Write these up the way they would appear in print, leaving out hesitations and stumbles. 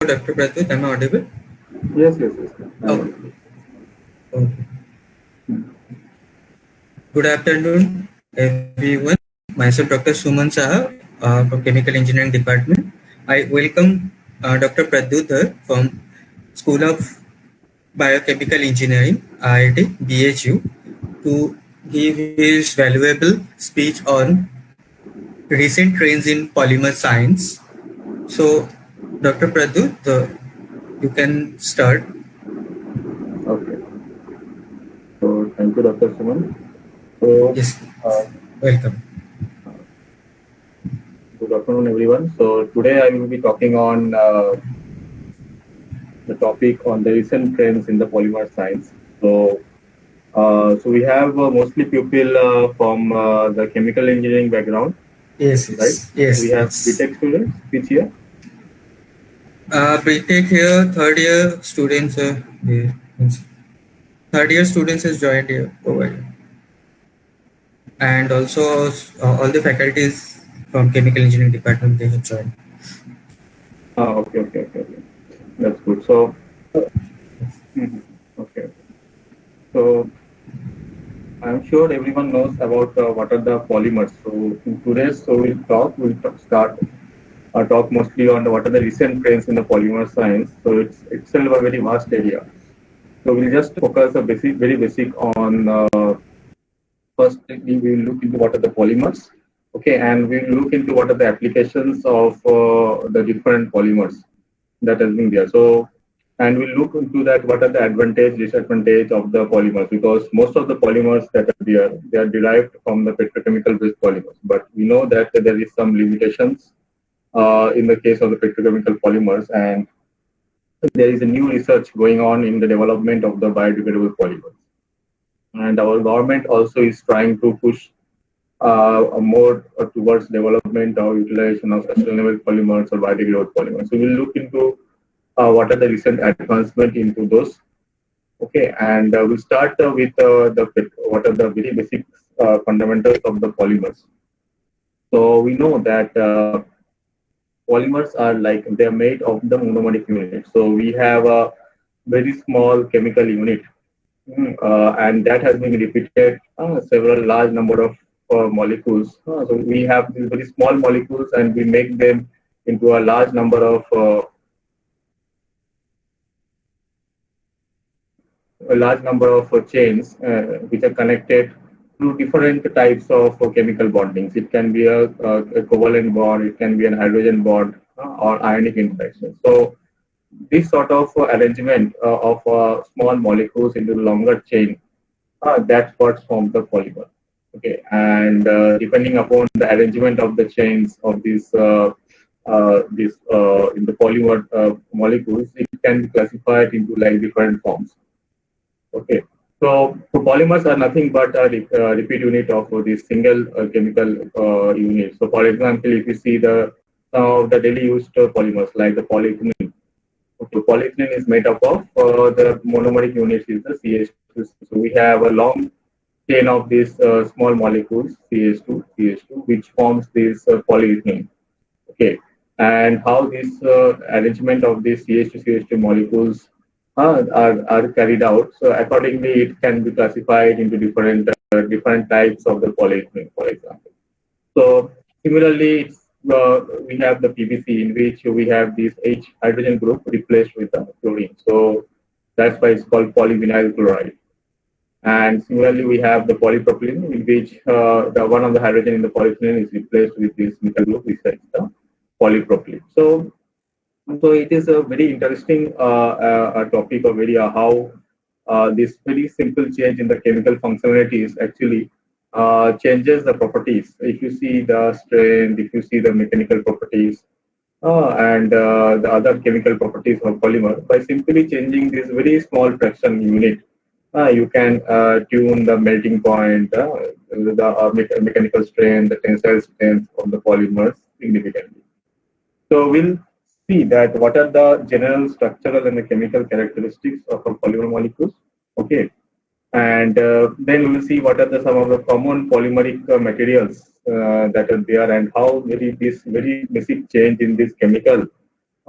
Dr. Pratyut. Am I audible? Yes. Okay. Okay. Good afternoon, everyone. Myself, Dr. Suman Saha from Chemical Engineering Department. I welcome Dr. Pradyut from School of Biochemical Engineering, IIT, BHU, to give his valuable speech on recent trends in polymer science. So, Dr. Pradyut, you can start. Okay. So thank you, Dr. Suman. So Yes, uh, welcome. good afternoon, everyone. So today I will be talking on the topic on the recent trends in the polymer science. So we have mostly people from the chemical engineering background, Yes, right? yes, yes, We have yes. BTech students, which here. BTech here, third year students, yeah, means third year students has joined here over here. And also all the faculties from chemical engineering department they have joined. Okay. That's good. So, mhm, okay. So I'm sure everyone knows about what are the polymers. So in today's so start talk mostly on what are the recent trends in the polymer science. So it's itself a very vast area. So we'll just focus very basic on first we will look into what are the polymers, okay, and we'll look into what are the applications of the different polymers that has been there. So and we'll look into that what are the advantage, disadvantage of the polymers because most of the polymers that are there they are derived from the petrochemical based polymers. But we know that there is some limitations in the case of the petrochemical polymers, and there is a new research going on in the development of the biodegradable polymers. And our government also is trying to push more towards development or utilization of sustainable polymers or biodegradable polymers. So we'll look into what are the recent advancement into those. Okay, and we'll start with what are the very basic fundamentals of the polymers. So we know that polymers are like they're made of the monomeric unit. So we have a very small chemical unit, and that has been repeated several large number of molecules. So we have these very small molecules, and we make them into a large number of chains which are connected to different types of chemical bondings. It can be a covalent bond, it can be an hydrogen bond, or ionic interaction. So this sort of arrangement of small molecules into longer chain, that's what forms the polymer. Okay, and depending upon the arrangement of the chains of this in the polymer molecules, it can be classified into like different forms. Okay. So polymers are nothing but a repeat unit of this single chemical unit. So for example, if you see the some of the daily used polymers like the polyethylene. Okay, polyethylene is made up of the monomeric units is the CH2. So we have a long chain of these small molecules CH2, which forms this polyethylene. Okay, and how this arrangement of these CH2 molecules are carried out. So accordingly, it can be classified into different types of the polyethylene, for example. So similarly, we have the PVC in which we have this H hydrogen group replaced with the chlorine. So that's why it's called polyvinyl chloride. And similarly, we have the polypropylene in which the one of the hydrogen in the polyethylene is replaced with this methyl group, which is the polypropylene. So it is a very interesting topic of area how this very simple change in the chemical functionalities actually changes the properties. If you see the strength, if you see the mechanical properties, and the other chemical properties of polymer, by simply changing this very small fraction unit, you can tune the melting point, the mechanical strength, the tensile strength of the polymers significantly. So we'll see that what are the general structural and the chemical characteristics of a polymer molecules. Okay, and then we will see what are some of the common polymeric materials that are there and how this very basic change in this chemical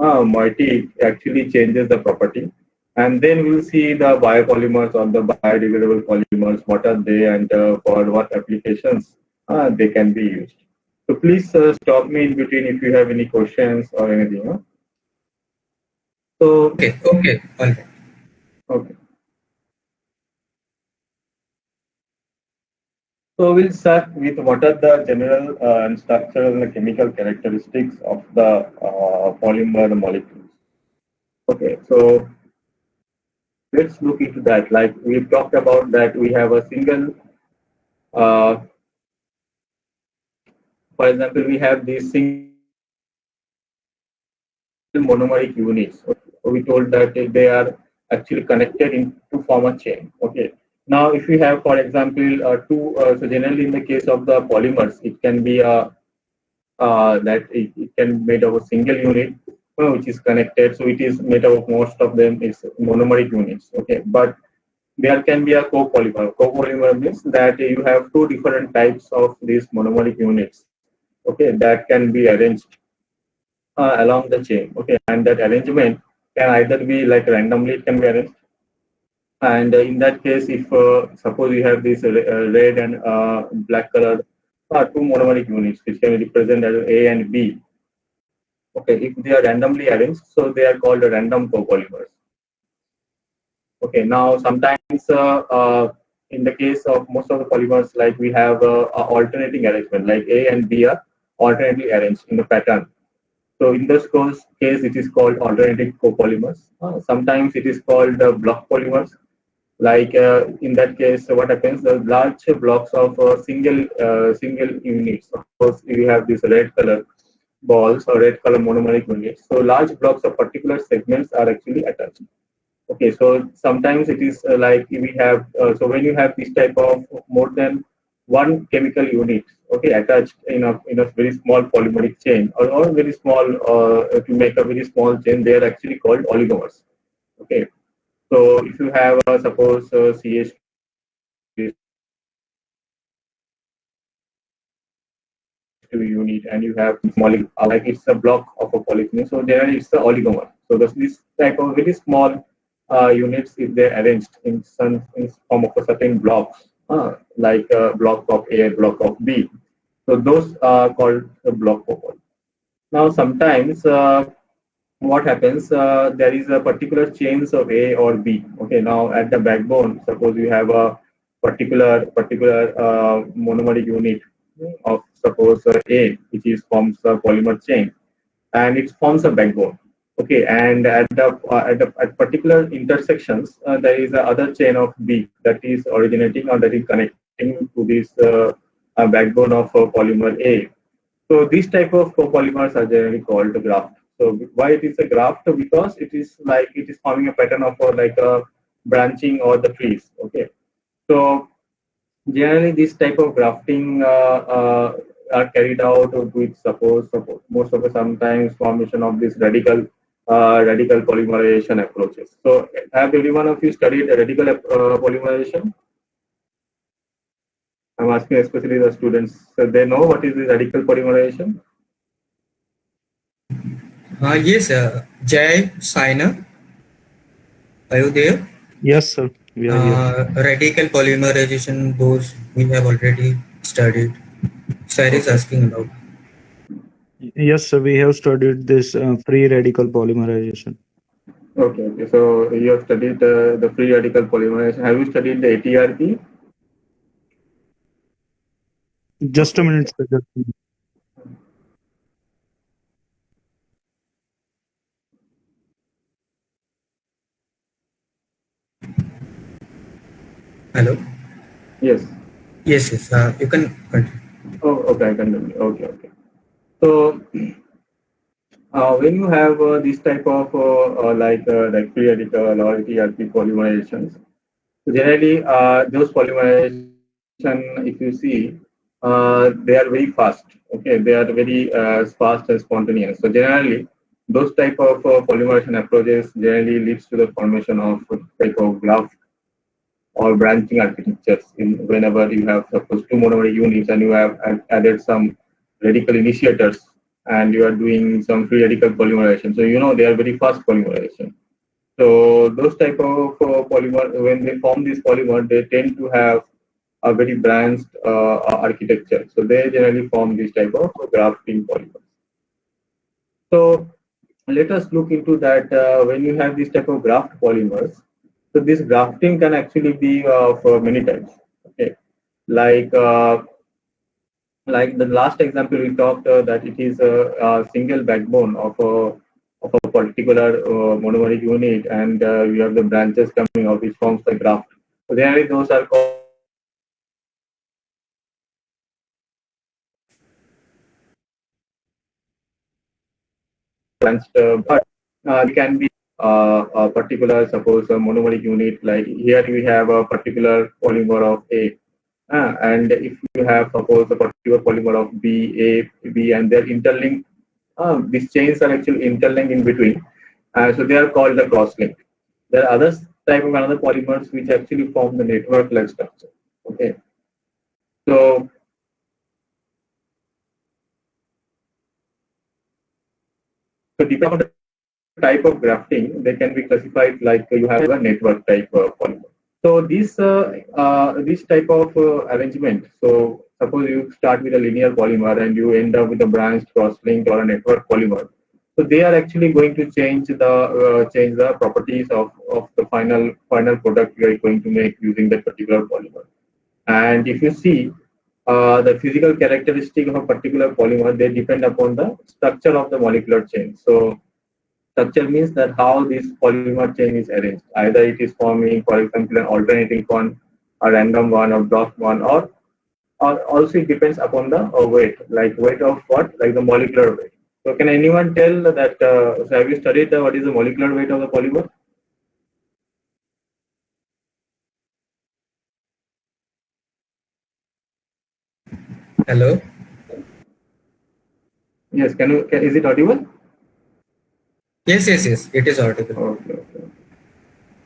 moiety actually changes the property. And then we'll see the biopolymers or the biodegradable polymers, what are they and for what applications they can be used. So please stop me in between if you have any questions or anything. So, Okay, all right. okay. So we'll start with what are the general and structural and chemical characteristics of the polymer molecules. Okay, so let's look into that. Like we've talked about that we have a single, uh, for example, we have these single monomeric units. We told that they are actually connected in to form a chain. Okay. Now, if we have, for example, so generally in the case of the polymers, it can be a that it can be made of a single unit which is connected. So it is made up of most of them is monomeric units. Okay, but there can be a copolymer. Copolymer means that you have two different types of these monomeric units. Okay, that can be arranged along the chain. Okay, and that arrangement can either be like randomly it can be arranged. And in that case, if suppose you have this red and black color two monomeric units which can be represented as A and B. Okay, if they are randomly arranged, so they are called random copolymers. Okay, now sometimes in the case of most of the polymers, like we have a alternating arrangement, like A and B are alternately arranged in the pattern. So in this case, it is called alternating copolymers. Sometimes it is called block polymers. Like in that case, what happens? The large blocks of single units. Suppose you have this red color balls or red color monomeric units. So large blocks of particular segments are actually attached. Okay, so sometimes it is like we have, so when you have this type of more than one chemical unit, okay, attached in a very small polymeric chain or very small, to make a very small chain, they are actually called oligomers. Okay, so if you have, suppose CH unit and you have like it's a block of a polyethylene. So generally it's the oligomer. So this type of very small units, if they're arranged in form of a certain blocks, like a block of A, block of B. So those are called the block profile. Now sometimes what happens, there is a particular chains of A or B. Okay, now at the backbone, suppose you have a particular monomeric unit of suppose A, which is forms a polymer chain, and it forms a backbone. Okay, and at particular intersections, there is a other chain of B that is originating or that is connecting to this backbone of polymer A. So these type of copolymers are generally called graft. So why it is a graft? Because it is like it is forming a pattern of like a branching or the trees. Okay, so generally this type of grafting are carried out with suppose most of the sometimes formation of this radical polymerization approaches. So have every one of you studied radical polymerization? I'm asking especially the students. So they know what is this radical polymerization? Yes, Jay, Saina, are you there? Yes, sir. We are here. Radical polymerization, those we have already studied. Sair is Okay. asking about. Yes, sir. We have studied this free radical polymerization. Okay, okay. So you have studied the free radical polymerization. Have you studied the ATRP? Just a Okay, minute, okay. sir. Just a minute. Hello? Yes. Yes, yes, you can continue. Oh, okay. I can do it. Okay, okay. So when you have this type of like free radical or ATRP polymerizations, so generally those polymerization, if you see, they are very fast. Okay, they are very fast and spontaneous. So generally, those type of polymerization approaches generally leads to the formation of type of graft or branching architectures. In whenever you have suppose two monomer units and you have added some radical initiators, and you are doing some free radical polymerization. So they are very fast polymerization. So those type of polymer, when they form this polymer, they tend to have a very branched architecture. So they generally form this type of grafting polymers. So let us look into that. When you have this type of graft polymers, so this grafting can actually be for many types. Okay, like the last example we talked, that it is a single backbone of a particular monomeric unit, and you have the branches coming out which forms the graft. So generally those are called branched, but it can be a particular, suppose a monomeric unit. Like here we have a particular polymer of A, and if you have suppose a particular polymer of B, A, B, and they're interlinked, these chains are actually interlinked in between, so they are called the cross-link. There are other type of another polymers which actually form the network-like structure. Okay, so depending on the type of grafting, they can be classified like you have a network type polymer. So this type of arrangement. So suppose you start with a linear polymer and you end up with a branched cross-linked or a network polymer. So they are actually going to change the properties of the final product you are going to make using that particular polymer. And if you see the physical characteristic of a particular polymer, they depend upon the structure of the molecular chain. So structure means that how this polymer chain is arranged. Either it is forming, for example, an alternating one, a random one, or block one, or also it depends upon the weight, like weight of what, like the molecular weight. So can anyone tell that? So have you studied what is the molecular weight of the polymer? Hello. Yes. Is it audible? Yes, yes, yes. It is audible. Okay. Okay.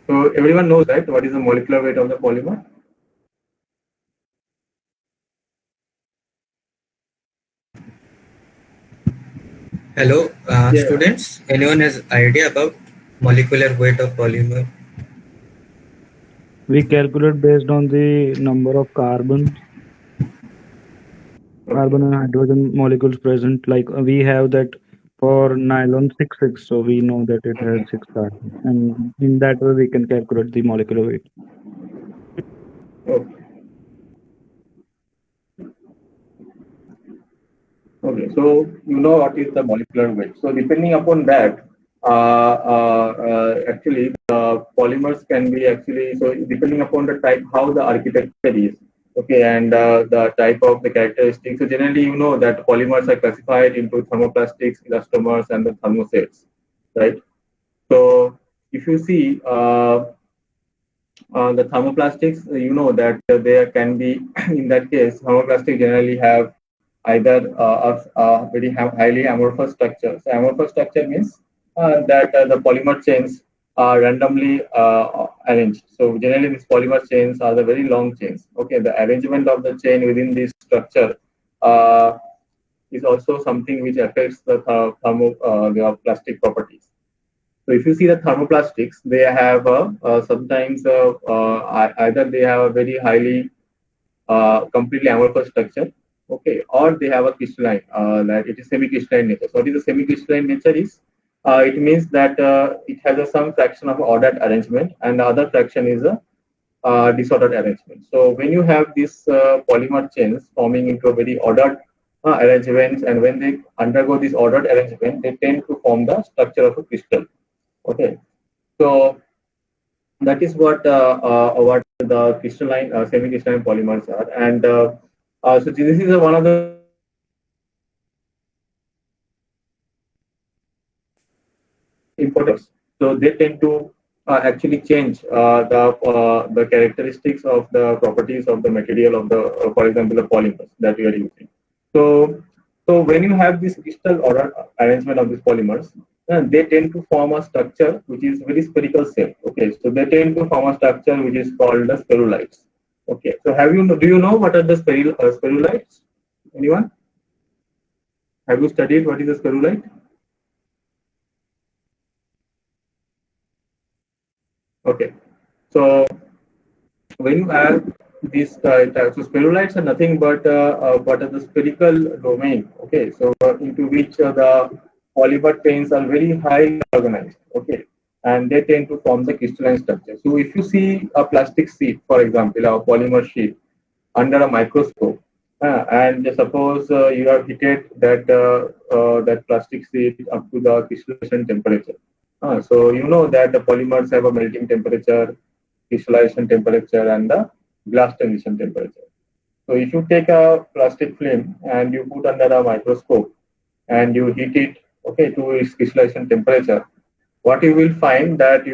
So everyone knows, right? What is the molecular weight of the polymer? Hello, Yeah. students. Anyone has idea about molecular weight of polymer? We calculate based on the number of Okay. carbon and hydrogen molecules present. Like we have that for nylon 6,6, so we know that it has 6 carbons, and in that way we can calculate the molecular weight. Okay. Okay, so you know what is the molecular weight. So depending upon that, actually the polymers can be actually, so depending upon the type, how the architecture is, okay, and the type of the characteristics. So generally, you know that polymers are classified into thermoplastics, elastomers, and the thermosets, right? So if you see the thermoplastics, you know that there can be, in that case, thermoplastic generally have either a very highly amorphous structure. So amorphous structure means that the polymer chains are randomly arranged. So generally these polymer chains are the very long chains. Okay, the arrangement of the chain within this structure is also something which affects the the plastic properties. So if you see the thermoplastics, they have sometimes either they have a very highly completely amorphous structure, okay, or they have a crystalline, like it is semi-crystalline nature. So what is the semi-crystalline nature is? It means that it has some fraction of ordered arrangement, and the other fraction is a disordered arrangement. So when you have these polymer chains forming into a very ordered arrangements, and when they undergo this ordered arrangement, they tend to form the structure of a crystal. Okay, so that is what the crystalline, semi-crystalline polymers are, and so this is one of the importance. So they tend to actually change the characteristics of the properties of the material of the, for example, the polymers that we are using. So when you have this crystal order arrangement of these polymers, they tend to form a structure which is very spherical shape. Okay, so they tend to form a structure which is called the spherulites. Okay, so do you know what are the spherulites? Anyone? Have you studied what is a spherulite? Okay. So when you have these types of spherulites are nothing but the spherical domain. Okay, so into which the polymer chains are very highly organized. Okay, and they tend to form the crystalline structure. So if you see a plastic sheet, for example, a polymer sheet under a microscope, and suppose you have heated that plastic sheet up to the crystallization temperature. So you know that the polymers have a melting temperature, crystallization temperature, and the glass transition temperature. So if you take a plastic film and you put under a microscope and you heat it, okay, to its crystallization temperature, what you will find that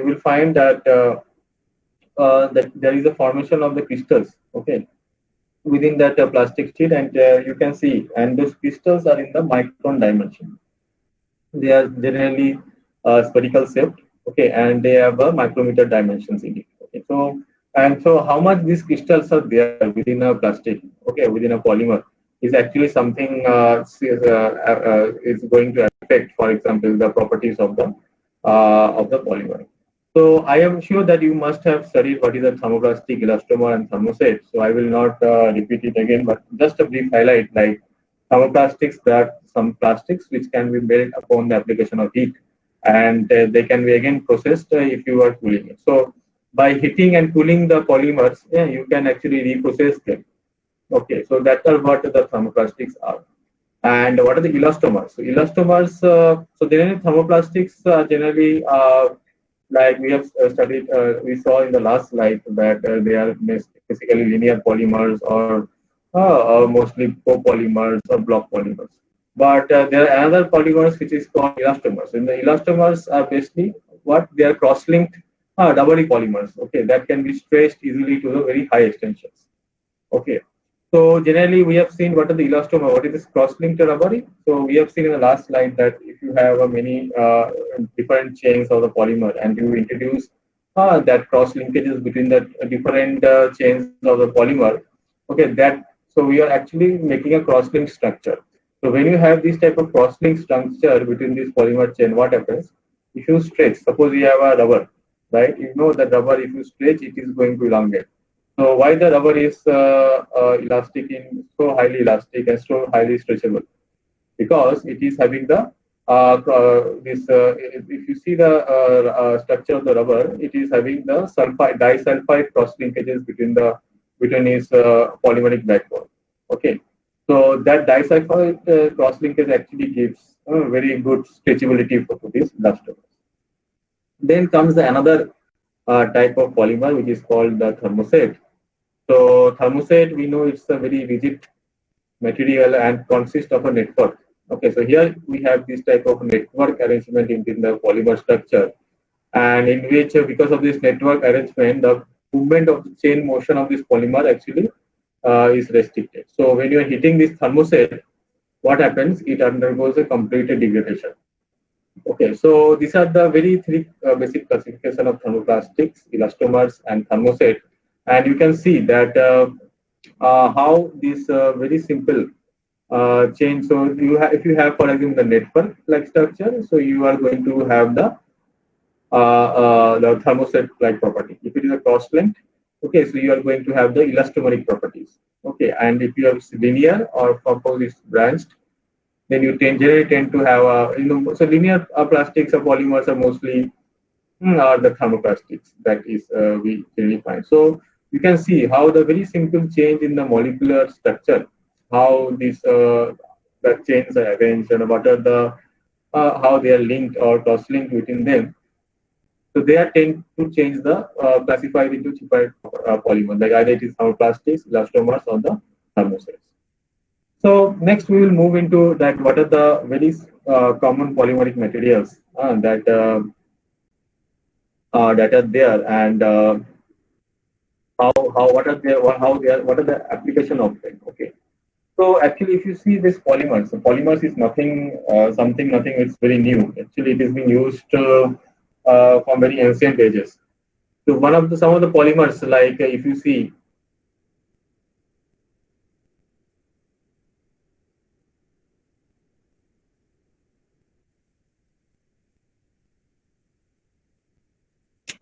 there is a formation of the crystals, okay, within that plastic sheet, and you can see, and those crystals are in the micron dimension. They are generally spherical shaped, okay, and they have a micrometer dimensions in it. Okay, so how much these crystals are there within a plastic, okay, within a polymer, is actually something is going to affect, for example, the properties of the polymer. So I am sure that you must have studied what is a thermoplastic, elastomer, and thermoset. So I will not repeat it again, but just a brief highlight, like thermoplastics, there are some plastics which can be made upon the application of heat, and they can be again processed if you are cooling it. So by heating and cooling the polymers, yeah, you can actually reprocess them. Okay, so that's what the thermoplastics are. And what are the elastomers? So elastomers, so generally thermoplastics are generally like we have studied, we saw in the last slide that they are basically linear polymers or mostly copolymers or block polymers. But there are another polymers which is called elastomers. And the elastomers are basically what they are cross-linked double polymers. Okay, that can be stretched easily to the very high extensions. Okay. So generally, we have seen what are the elastomer, what is this cross-linked rubbery. So we have seen in the last slide that if you have many different chains of the polymer and you introduce that cross linkages between the different chains of the polymer, okay, that so we are actually making a cross-linked structure. So when you have this type of cross-linked structure between this polymer chain, what happens? If you stretch, suppose you have a rubber, right? You know that rubber, if you stretch, it is going to elongate. So why the rubber is elastic in so highly elastic and so highly stretchable? Because it is having the this if you see the structure of the rubber, it is having the sulfide disulfide cross linkages between its polymeric backbone. Okay, so that disulfide cross linkage actually gives very good stretchability for this elastomers. Then comes another type of polymer which is called the thermoset. So thermoset, we know it's a very rigid material and consists of a network. Okay, so here we have this type of network arrangement in the polymer structure, and in which because of this network arrangement, the movement of the chain motion of this polymer actually is restricted. So when you are hitting this thermoset, what happens? It undergoes a complete degradation. Okay, so these are the very three basic classification of thermoplastics, elastomers, and thermoset, and you can see that how this very simple change. So you have, if you have, for example, the network like structure, so you are going to have the thermoset like property. If it is a cross length, okay, so you are going to have the elastomeric properties. Okay, and if you have linear or suppose it's branched, then you generally tend to have so linear plastics or polymers are mostly are the thermoplastics that is we generally find. So you can see how the very simple change in the molecular structure, how these the chains are arranged and what are the how they are linked or cross-linked within them. So they are tend to change the classified into cheaper polymers, like either it is thermoplastics, elastomers, or the thermosets. So next we will move into that what are the very common polymeric materials that are there, and how what are they how they are what are the application of them. Okay, so actually if you see this polymers, so polymers is nothing nothing it's very new. Actually it is being used from very ancient ages. So one of the some of the polymers, like if you see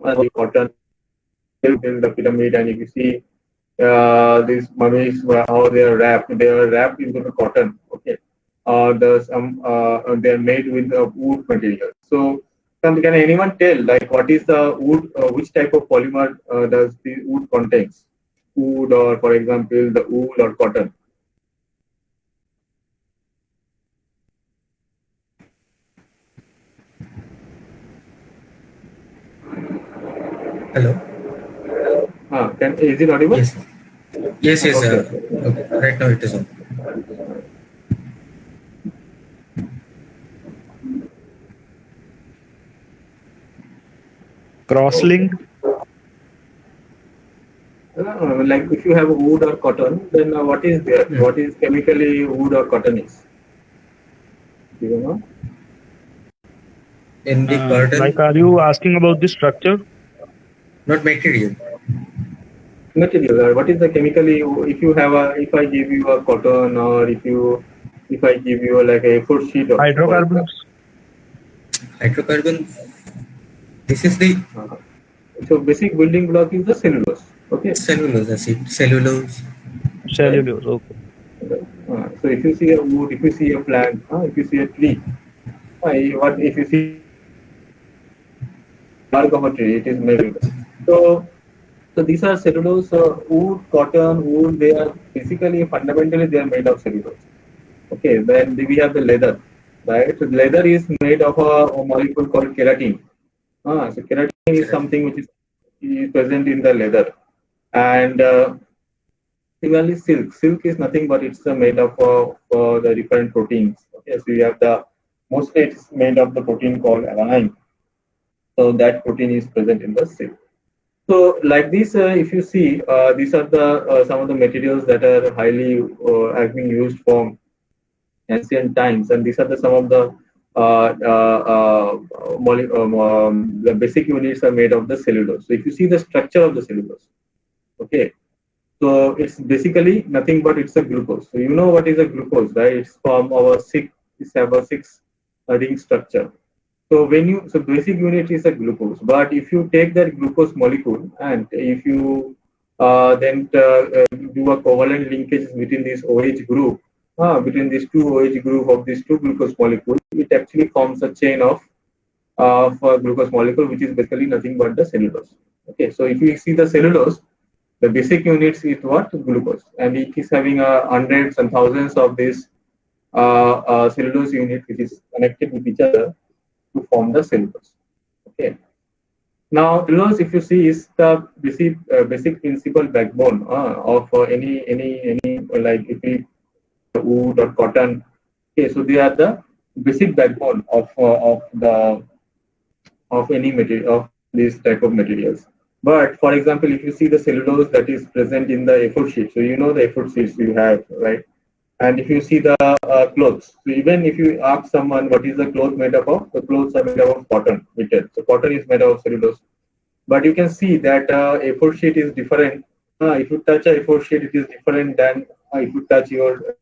the cotton in the pyramid, and if you see these mummies, how they are wrapped into the cotton. Okay, they're made with wood material. So, can anyone tell like what is the wood? Which type of polymer does the wood contains? Wood, or for example, the wool or cotton. Hello. Is it audible? Yes. Yes. Yes. Okay. Okay. Right now it is on. Crosslink. Like if you have wood or cotton, then what is there? What is chemically wood or cotton is? Do you know? In the cotton, Like, are you asking about the structure? not material. Material. What is the chemically? If you have if I give you a cotton, or if I give you like a A4 sheet of Hydrocarbons. Hydrocarbon. This is the so basic building block is the cellulose. Okay. cellulose acid. Cellulose. Cellulose. Okay. So if you see a wood, if you see a plant, if you see a tree, what if you see bark of a tree, it is made. So these are cellulose, wood, cotton, wool. They are basically fundamentally they are made of cellulose. Okay, then we have the leather, right? So leather is made of a molecule called keratin. So keratin is something which is present in the leather, and similarly silk. Silk is nothing but it's made of the different proteins. Okay, so you have the mostly it's made of the protein called alanine. So that protein is present in the silk. So like this, if you see, these are the some of the materials that are highly have been used from ancient times, and these are some of the the basic units are made of the cellulose. So if you see the structure of the cellulose, okay, so it's basically nothing but it's a glucose. So you know what is a glucose, right? It's from our six ring structure. So so basic unit is a glucose, but if you take that glucose molecule and if you then do a covalent linkage between this OH group, between these two OH group of these two glucose molecules, it actually forms a chain of glucose molecule, which is basically nothing but the cellulose. Okay, so if you see the cellulose, the basic units is what? Glucose, and it is having hundreds and thousands of these cellulose units which is connected with each other to form the cellulose. Okay. Now, cellulose, if you see, is the basic principal backbone of any like if we wood or cotton. Okay, so they are the basic backbone of any material of this type of materials. But for example, if you see the cellulose that is present in the A4 sheet, so you know the A4 sheets you have, right? And if you see the clothes, so even if you ask someone what is the cloth made up of, the clothes are made up of cotton. So cotton is made of cellulose. But you can see that A4 sheet is different. If you touch a A4 sheet, it is different than if you touch your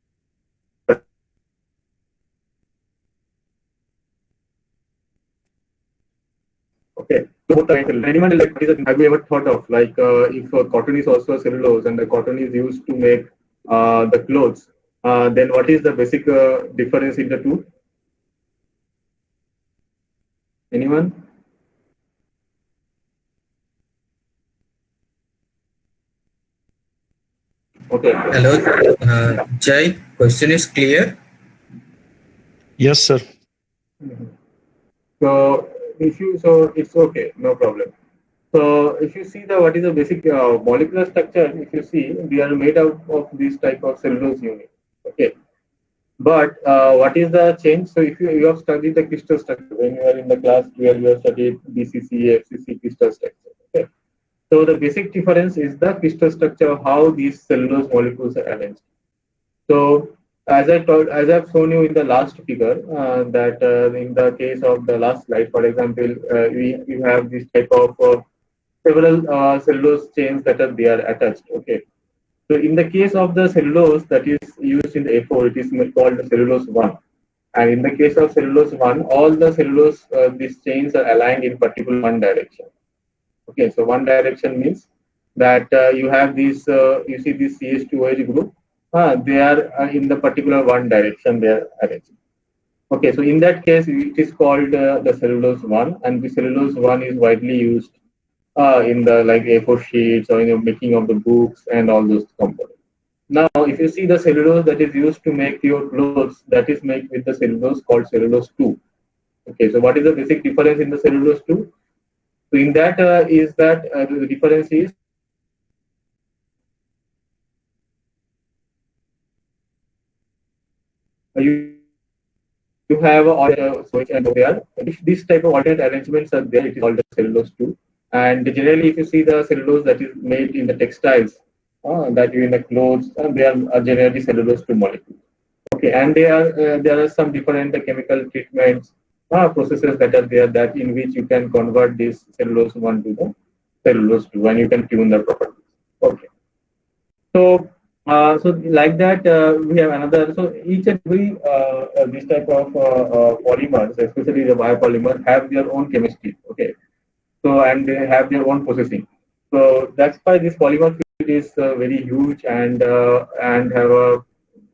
okay. So anyone like have you ever thought of like if cotton is also a cellulose and the cotton is used to make the clothes, then what is the basic difference in the two? Anyone? Okay. Hello, Jai. Question is clear. Yes, sir. So it's okay, no problem. So if you see what is the basic molecular structure, if you see we are made out of this type of cellulose unit. Okay. But what is the change? So if you have studied the crystal structure when you are in the class 12, you have studied BCC, FCC crystal structure. Okay. So the basic difference is the crystal structure of how these cellulose molecules are arranged. So as I've shown you in the last figure, that in the case of the last slide, for example, we have this type of several cellulose chains that are there attached. Okay. So in the case of the cellulose that is used in the A4, it is called the cellulose 1. And in the case of cellulose 1, all the cellulose, these chains are aligned in particular one direction. Okay, so one direction means that you have these, you see this CH2OH group, they are in the particular one direction they are arranged. Okay, so in that case, it is called the cellulose one, and the cellulose one is widely used in the like A4 sheets or in the making of the books and all those components. Now, if you see the cellulose that is used to make your clothes, that is made with the cellulose called cellulose 2. Okay, so what is the basic difference in the cellulose 2? So in that is that the difference is you have switch and there. If this type of alternate arrangements are there, it is called the cellulose 2. And generally, if you see the cellulose that is made in the textiles, that you in the clothes, they are generally cellulose 2 molecules. Okay, and there are some different chemical treatments, processes that are there that in which you can convert this cellulose 1 to the cellulose 2, and you can tune the properties. Okay. So, so like that, we have another. So each and every this type of polymers, especially the biopolymers, have their own chemistry. Okay, so and they have their own processing. So that's why this polymer field is very huge and have a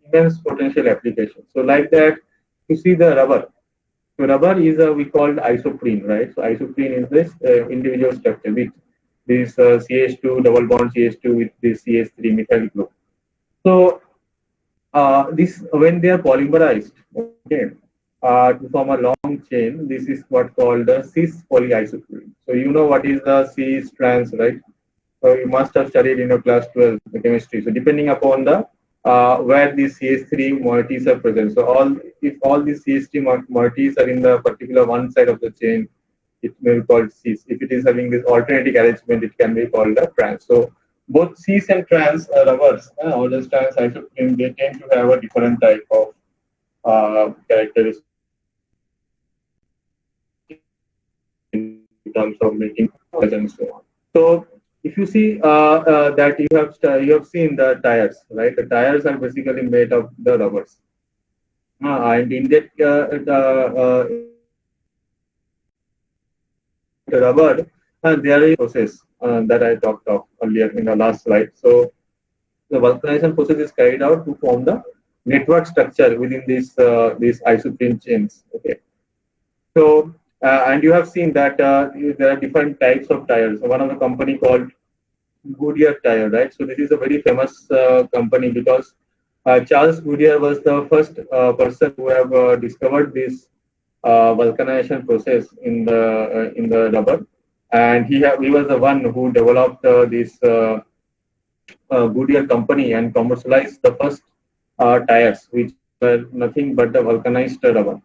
immense potential application. So like that, you see the rubber. So rubber is we called isoprene, right? So isoprene is this individual structure with this CH2 double bond CH2 with this CH3 methyl group. So this when they are polymerized, okay, to form a long chain, this is what called the cis polyisoprene. So you know what is the cis trans, right? So you must have studied in your class 12 the chemistry. So depending upon the where these CH3 moieties are present. So all if all these CH3 moieties are in the particular one side of the chain, it may be called cis. If it is having this alternating arrangement, it can be called a trans. So both cis and trans rubbers, or the trans isoprene, they tend to have a different type of characteristics in terms of making and so on. So if you see that you have seen the tires, right? The tires are basically made of the rubbers, and in that the rubber, there is a process that I talked of earlier in the last slide. So the vulcanization process is carried out to form the network structure within these isoprene chains. Okay. So and you have seen that there are different types of tires. So one of the company called Goodyear tire, right? So this is a very famous company because Charles Goodyear was the first person who have discovered this vulcanization process in the rubber, and he was the one who developed this Goodyear company and commercialized the first tires, which were nothing but the vulcanized rubber.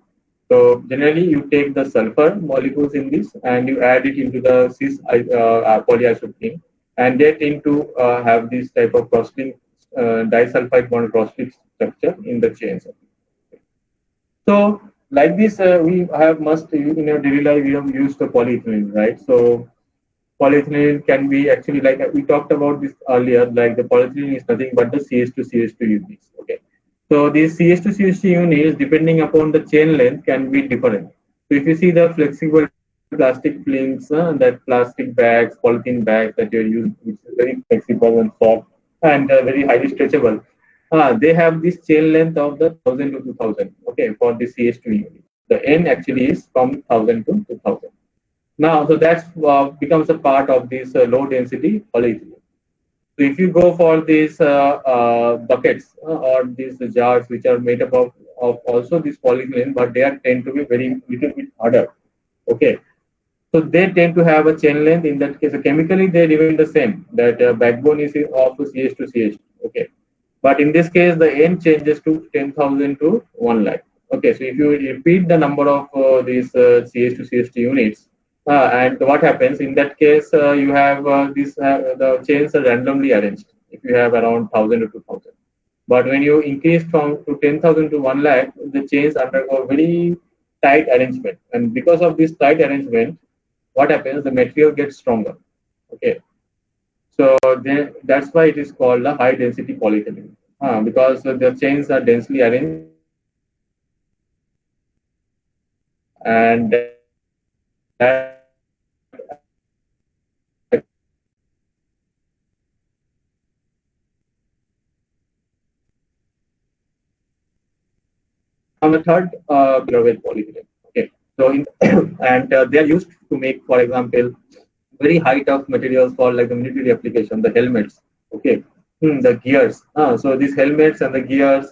So generally, you take the sulfur molecules in this and you add it into the cis polyisoprene, and they tend to have this type of cross-link disulfide bond cross-link structure in the chains. So like this, we have must in our daily life we have used the polyethylene, right? So polyethylene can be actually like we talked about this earlier. Like the polyethylene is nothing but the CH2 CH2 units. Okay, so these CH2 CH2 units, depending upon the chain length, can be different. So if you see the flexible plastic films, that plastic bags, polythene bags that you're using, which is very flexible and soft and very highly stretchable, they have this chain length of the 1000 to 2000. Okay, for the CH2 unit, the N actually is from 1000 to 2000. Now, so that's becomes a part of this low density polyethylene. So if you go for these buckets or these jars which are made up of also this polyethylene, but they are tend to be very little bit harder. Okay, so they tend to have a chain length. In that case, chemically they remain the same. That backbone is of CH to CH. Okay, but in this case, the N changes to 10,000 to 1 lakh. Okay, so if you repeat the number of these CH to CH2 units, and what happens in that case, you have the chains are randomly arranged. If you have around 1,000 to 2,000, but when you increase from to 10,000 to 1 lakh, the chains undergo very tight arrangement, and because of this tight arrangement, what happens? The material gets stronger. Okay, so that's why it is called a high density polyethylene, because the chains are densely arranged and that on the third pillar with polyethylene. Okay, so and they are used to make, for example, very high tough materials for like the military application, the helmets. Okay, the gears. So these helmets and the gears,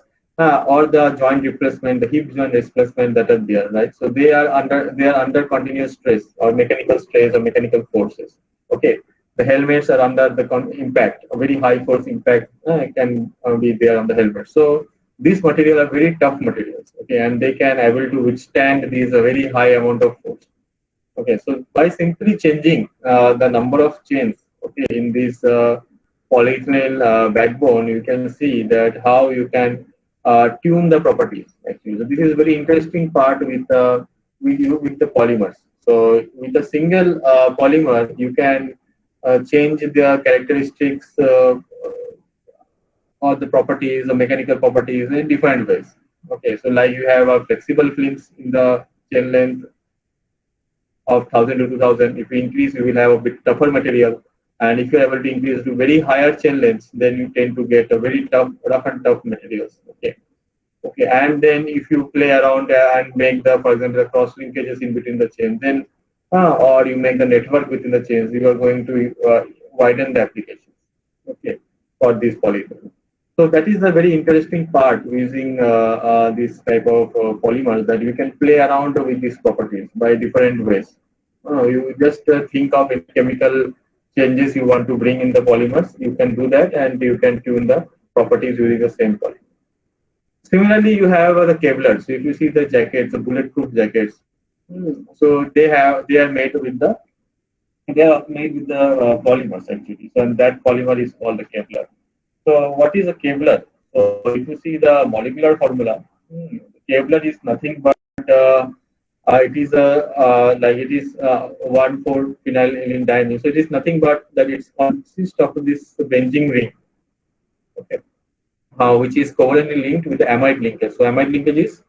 or the joint replacement, the hip joint replacement that are there, right? So they are under continuous stress or mechanical stress or mechanical forces. Okay, the helmets are under the impact, a very high force impact can be there on the helmet. So these materials are very tough materials. Okay, and they can able to withstand these very high amount of force. Okay, so by simply changing the number of chains, okay, in this polyethylene backbone, you can see that how you can tune the properties. Actually, so this is a very interesting part with the polymers. So with a single polymer, you can change the characteristics or the properties, the mechanical properties in different ways. Okay, so like you have a flexible films in the chain length of 1000 to 2000. If you increase, you will have a bit tougher material. And if you're able to increase to very higher chain lengths, then you tend to get a very tough, rough and tough materials. Okay. Okay. And then if you play around and make the, for example, the cross linkages in between the chain, then or you make the network within the chains, you are going to widen the application. Okay, for this polyethylene. So that is a very interesting part using this type of polymers, that you can play around with these properties by different ways. You just think of chemical changes you want to bring in the polymers. You can do that, and you can tune the properties using the same polymer. Similarly, you have the Kevlar. So if you see the jackets, the bulletproof jackets, so they are made with the polymers actually. So and that polymer is called the Kevlar. So what is a Kevlar? So if you see the molecular formula, Kevlar is nothing but it is a like it is 1,4-phenylenediamine diamine. So it is nothing but that it consists of this benzene ring, okay, which is covalently linked with the amide linkage. So amide linkage is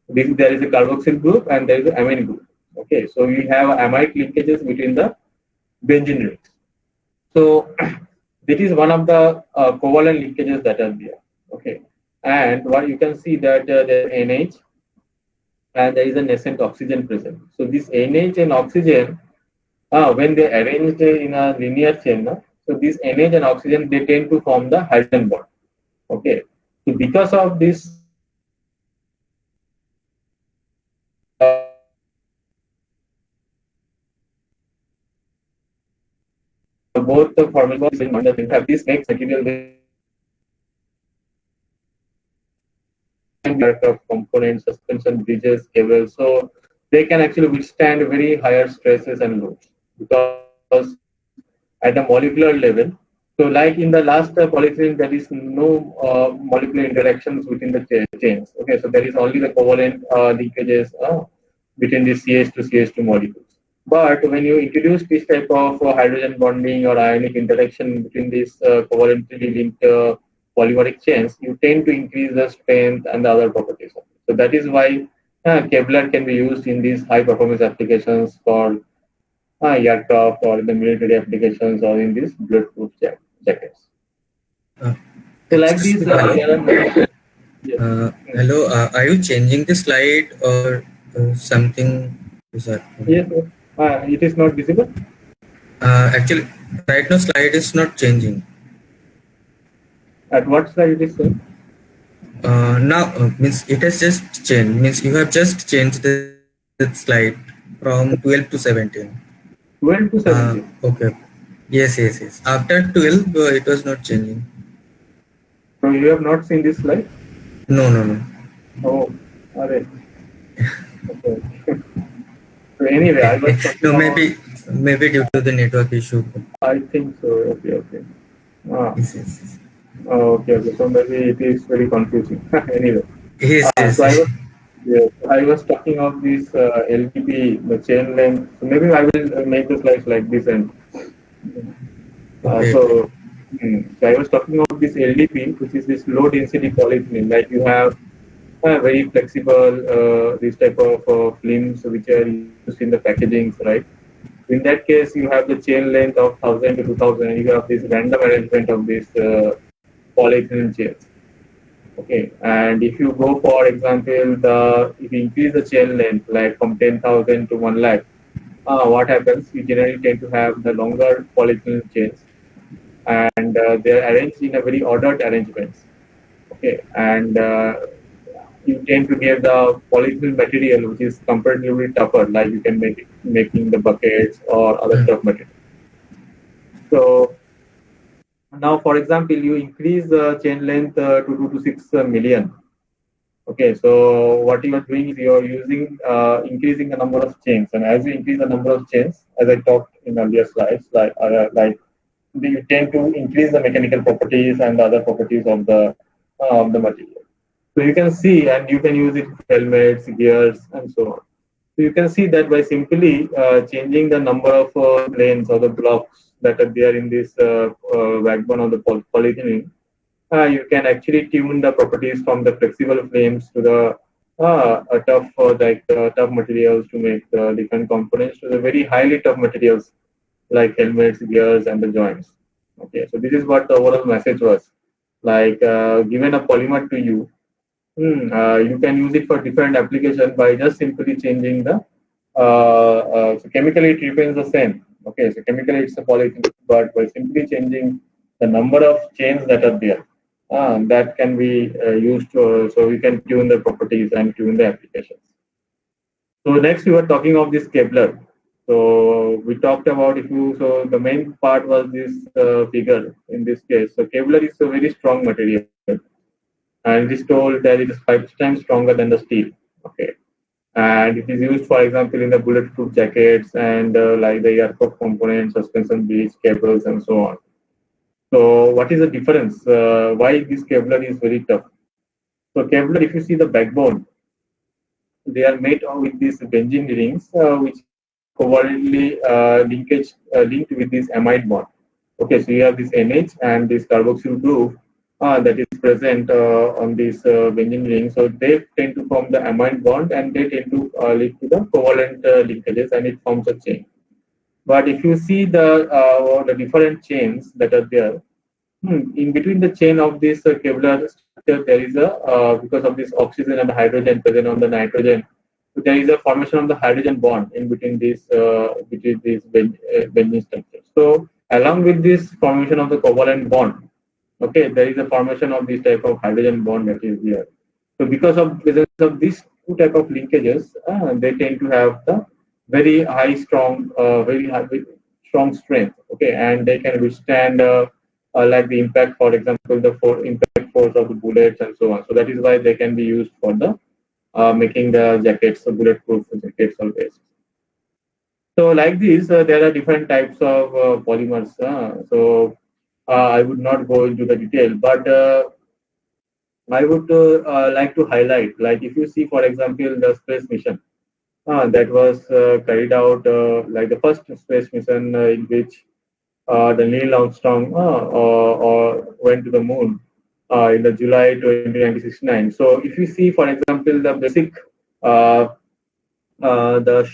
there is a carboxyl group and there is an amine group. Okay, so we have amide linkages between the benzene rings. So this is one of the covalent linkages that are there. Okay, and what you can see that there is NH and there is a nascent oxygen present. So this NH and oxygen, when they arranged in a linear chain, so this NH and oxygen, they tend to form the hydrogen bond. Okay, so because of this both the formulas have this makes material of components, suspension, bridges, cables, so they can actually withstand very higher stresses and loads because at a molecular level. So, like in the last polyethylene, there is no molecular interactions within the chains. Okay, so there is only the covalent linkages between the CH to CH2 molecules. But when you introduce this type of hydrogen bonding or ionic interaction between these covalently linked polymeric chains, you tend to increase the strength and the other properties. So that is why Kevlar can be used in these high performance applications for aircraft or in the military applications or in these bulletproof jackets. So like this, hello, are you changing the slide or something is happening? Yes, it is not visible. Actually, right now slide is not changing. At what slide it is showing? Now means it has just changed. Means you have just changed the slide from 12 to 17. 12 to 17. Okay. Yes. After 12, it was not changing. So you have not seen this slide? No. Oh, all right. Okay. So anyway, I was no, maybe due to the network issue. I think so. Okay. Yes. Okay. So maybe it is very confusing. Anyway. Yes. So I was talking of this LDP, the chain length. So maybe I will make the slides like this and Okay. So I was talking about this LDP, which is this low density polyethylene. Like you have very flexible this type of films which are used in the packagings, right? In that case, you have the chain length of 1000 to 2000, and you have this random arrangement of this polyethylene chains. Okay, and if you go, for example, if you increase the chain length like from 10,000 to 1 lakh, what happens? You generally tend to have the longer polyethylene chains, and they are arranged in a very ordered arrangements. Okay, and you tend to get the polyethylene material which is comparatively tougher, like you can make it making the buckets or other tough material. So now, for example, you increase the chain length to 2 to 6 million. Okay, so what you are doing is you are using increasing the number of chains, and as you increase the number of chains, as I talked in earlier slides, like you tend to increase the mechanical properties and the other properties of the material. So you can see, and you can use it for helmets, gears, and so on. So you can see that by simply changing the number of planes or the blocks that are there in this backbone of the polyethylene, you can actually tune the properties from the flexible frames to the tough materials to make the different components to the very highly tough materials like helmets, gears, and the joints. Okay, so this is what the overall message was. Like given a polymer to you, you can use it for different application by just simply changing the. So chemically it remains the same. Okay, so chemically it's a polyethylene, but by simply changing the number of chains that are there, that can be used. So we can tune the properties and tune the applications. So next we were talking of this Kevlar. So we talked about so the main part was this figure in this case. So Kevlar is a very strong material, and it is told that it is 5 times stronger than the steel. Okay, and it is used, for example, in the bulletproof jackets and like the aircraft components, suspension beads, cables, and so on. So what is the difference? Why this Kevlar is very tough? So Kevlar, if you see the backbone, they are made with these benzene rings, which covalently linked with this amide bond. Okay, so you have this NH and this carboxyl group that is present on this benzene ring. So they tend to form the amide bond, and they tend to lead to the covalent linkages, and it forms a chain. But if you see the different chains that are there, in between the chain of this Kevlar structure, there is because of this oxygen and hydrogen present on the nitrogen, so there is a formation of the hydrogen bond in between these benzene structures. So along with this formation of the covalent bond, okay, there is a formation of this type of hydrogen bond that is here. So because of presence of these two type of linkages, they tend to have the very high, strong, very strong strength. Okay, and they can withstand like the impact, for example, the impact force of the bullets and so on. So that is why they can be used for the making the jackets, the bulletproof jackets always. So like this, there are different types of polymers. I would not go into the detail, but I would like to highlight, like if you see, for example, the space mission that was carried out, like the first space mission in which the Neil Armstrong went to the moon in the July 1969. So if you see, for example, the basic uh, the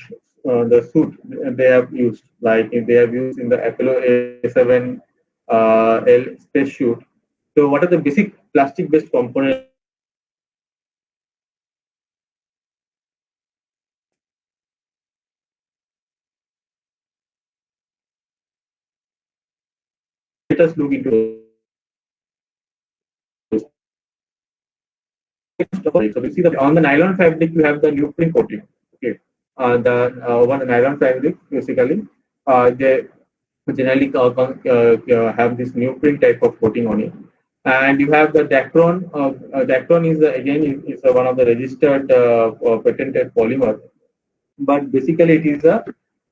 suit they have used, like they have used in the Apollo A7 L space suit. So what are the basic plastic-based components? Let us look into. So we see that on the nylon fabric you have the neoprene coating. Okay, the over the nylon fabric basically they generally have this neoprene type of coating on it, and you have the Dacron. Dacron is again is one of the registered patented polymer, but basically it is a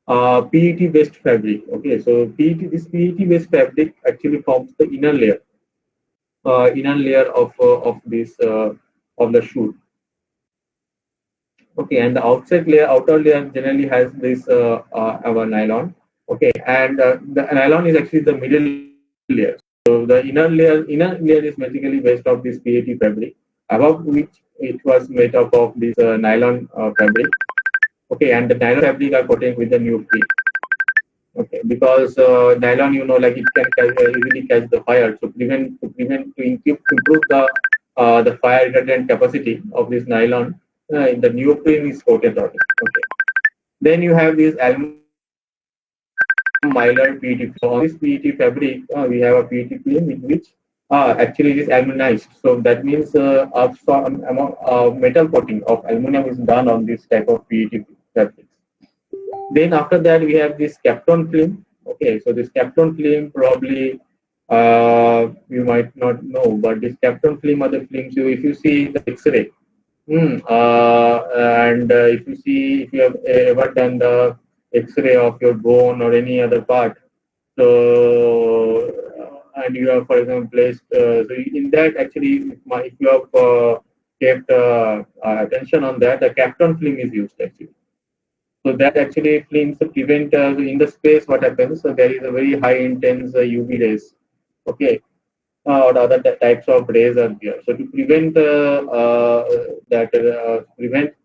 PET based fabric. Okay, so PET based fabric actually forms the inner layer of this of the shoe. Okay, and the outer layer generally has this our nylon. Okay, and the nylon is actually the middle layer. So the inner layer is basically based off this PET fabric, above which it was made up of this nylon fabric. Okay, and the nylon fabric are coated with the neoprene. Okay, because nylon, like it can easily catch the fire. So to improve the the fire retardant capacity of this nylon in the neoprene is coated on it. Okay. Then you have this aluminum mylar PET. So on this PET fabric, we have a PET film in which actually it is aluminized. So that means metal coating of aluminum is done on this type of PET fabric. Then after that we have this Kapton film. Okay, so this Kapton film probably you might not know, but this Kapton film are the films. So if you see the X-ray, and if you have ever done the X-ray of your bone or any other part, so and you have, for example, placed. So in that actually, if you have kept attention on that, the Kapton film is used actually. So that actually films prevent in the space what happens. So there is a very high intense UV rays. Okay, or other types of rays are there. So to prevent prevent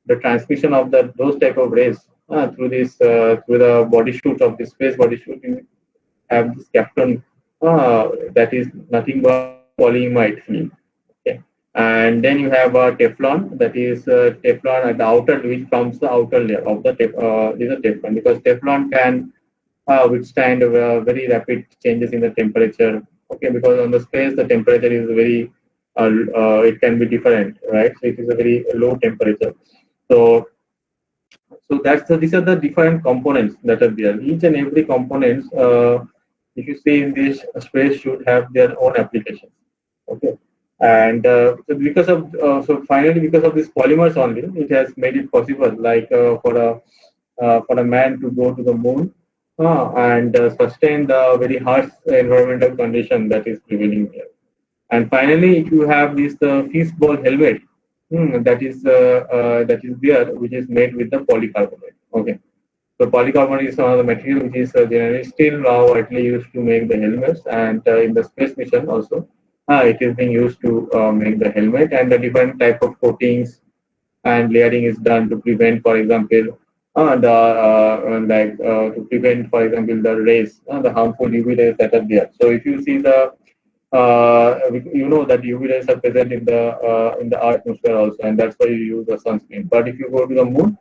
the transmission of those type of rays through this through the body shoot of the space body shoot, you have this Kapton that is nothing but polyimide film. Okay, and then you have a Teflon, that is Teflon at the outer, which forms the outer layer of the is a Teflon, because Teflon can withstand very rapid changes in the temperature. Okay, because on the space the temperature is very it can be different, right? So it is a very low temperature. So these are the different components that are there. Each and every components, if you see in this space, should have their own applications. Okay, and so finally because of these polymers only, it has made it possible, like for a man to go to the moon and sustain the very harsh environmental condition that is prevailing here. And finally, if you have this fishbowl helmet, that is there, which is made with the polycarbonate. Okay, so polycarbonate is one of the material which is generally still now widely used to make the helmets, and in the space mission also, it is being used to make the helmet, and the different type of coatings and layering is done to prevent, for example, to prevent, for example, the rays, the harmful UV rays that are there. So if you see the you know that UV rays are present in the atmosphere also, and that's why you use the sunscreen. But if you go to the moon,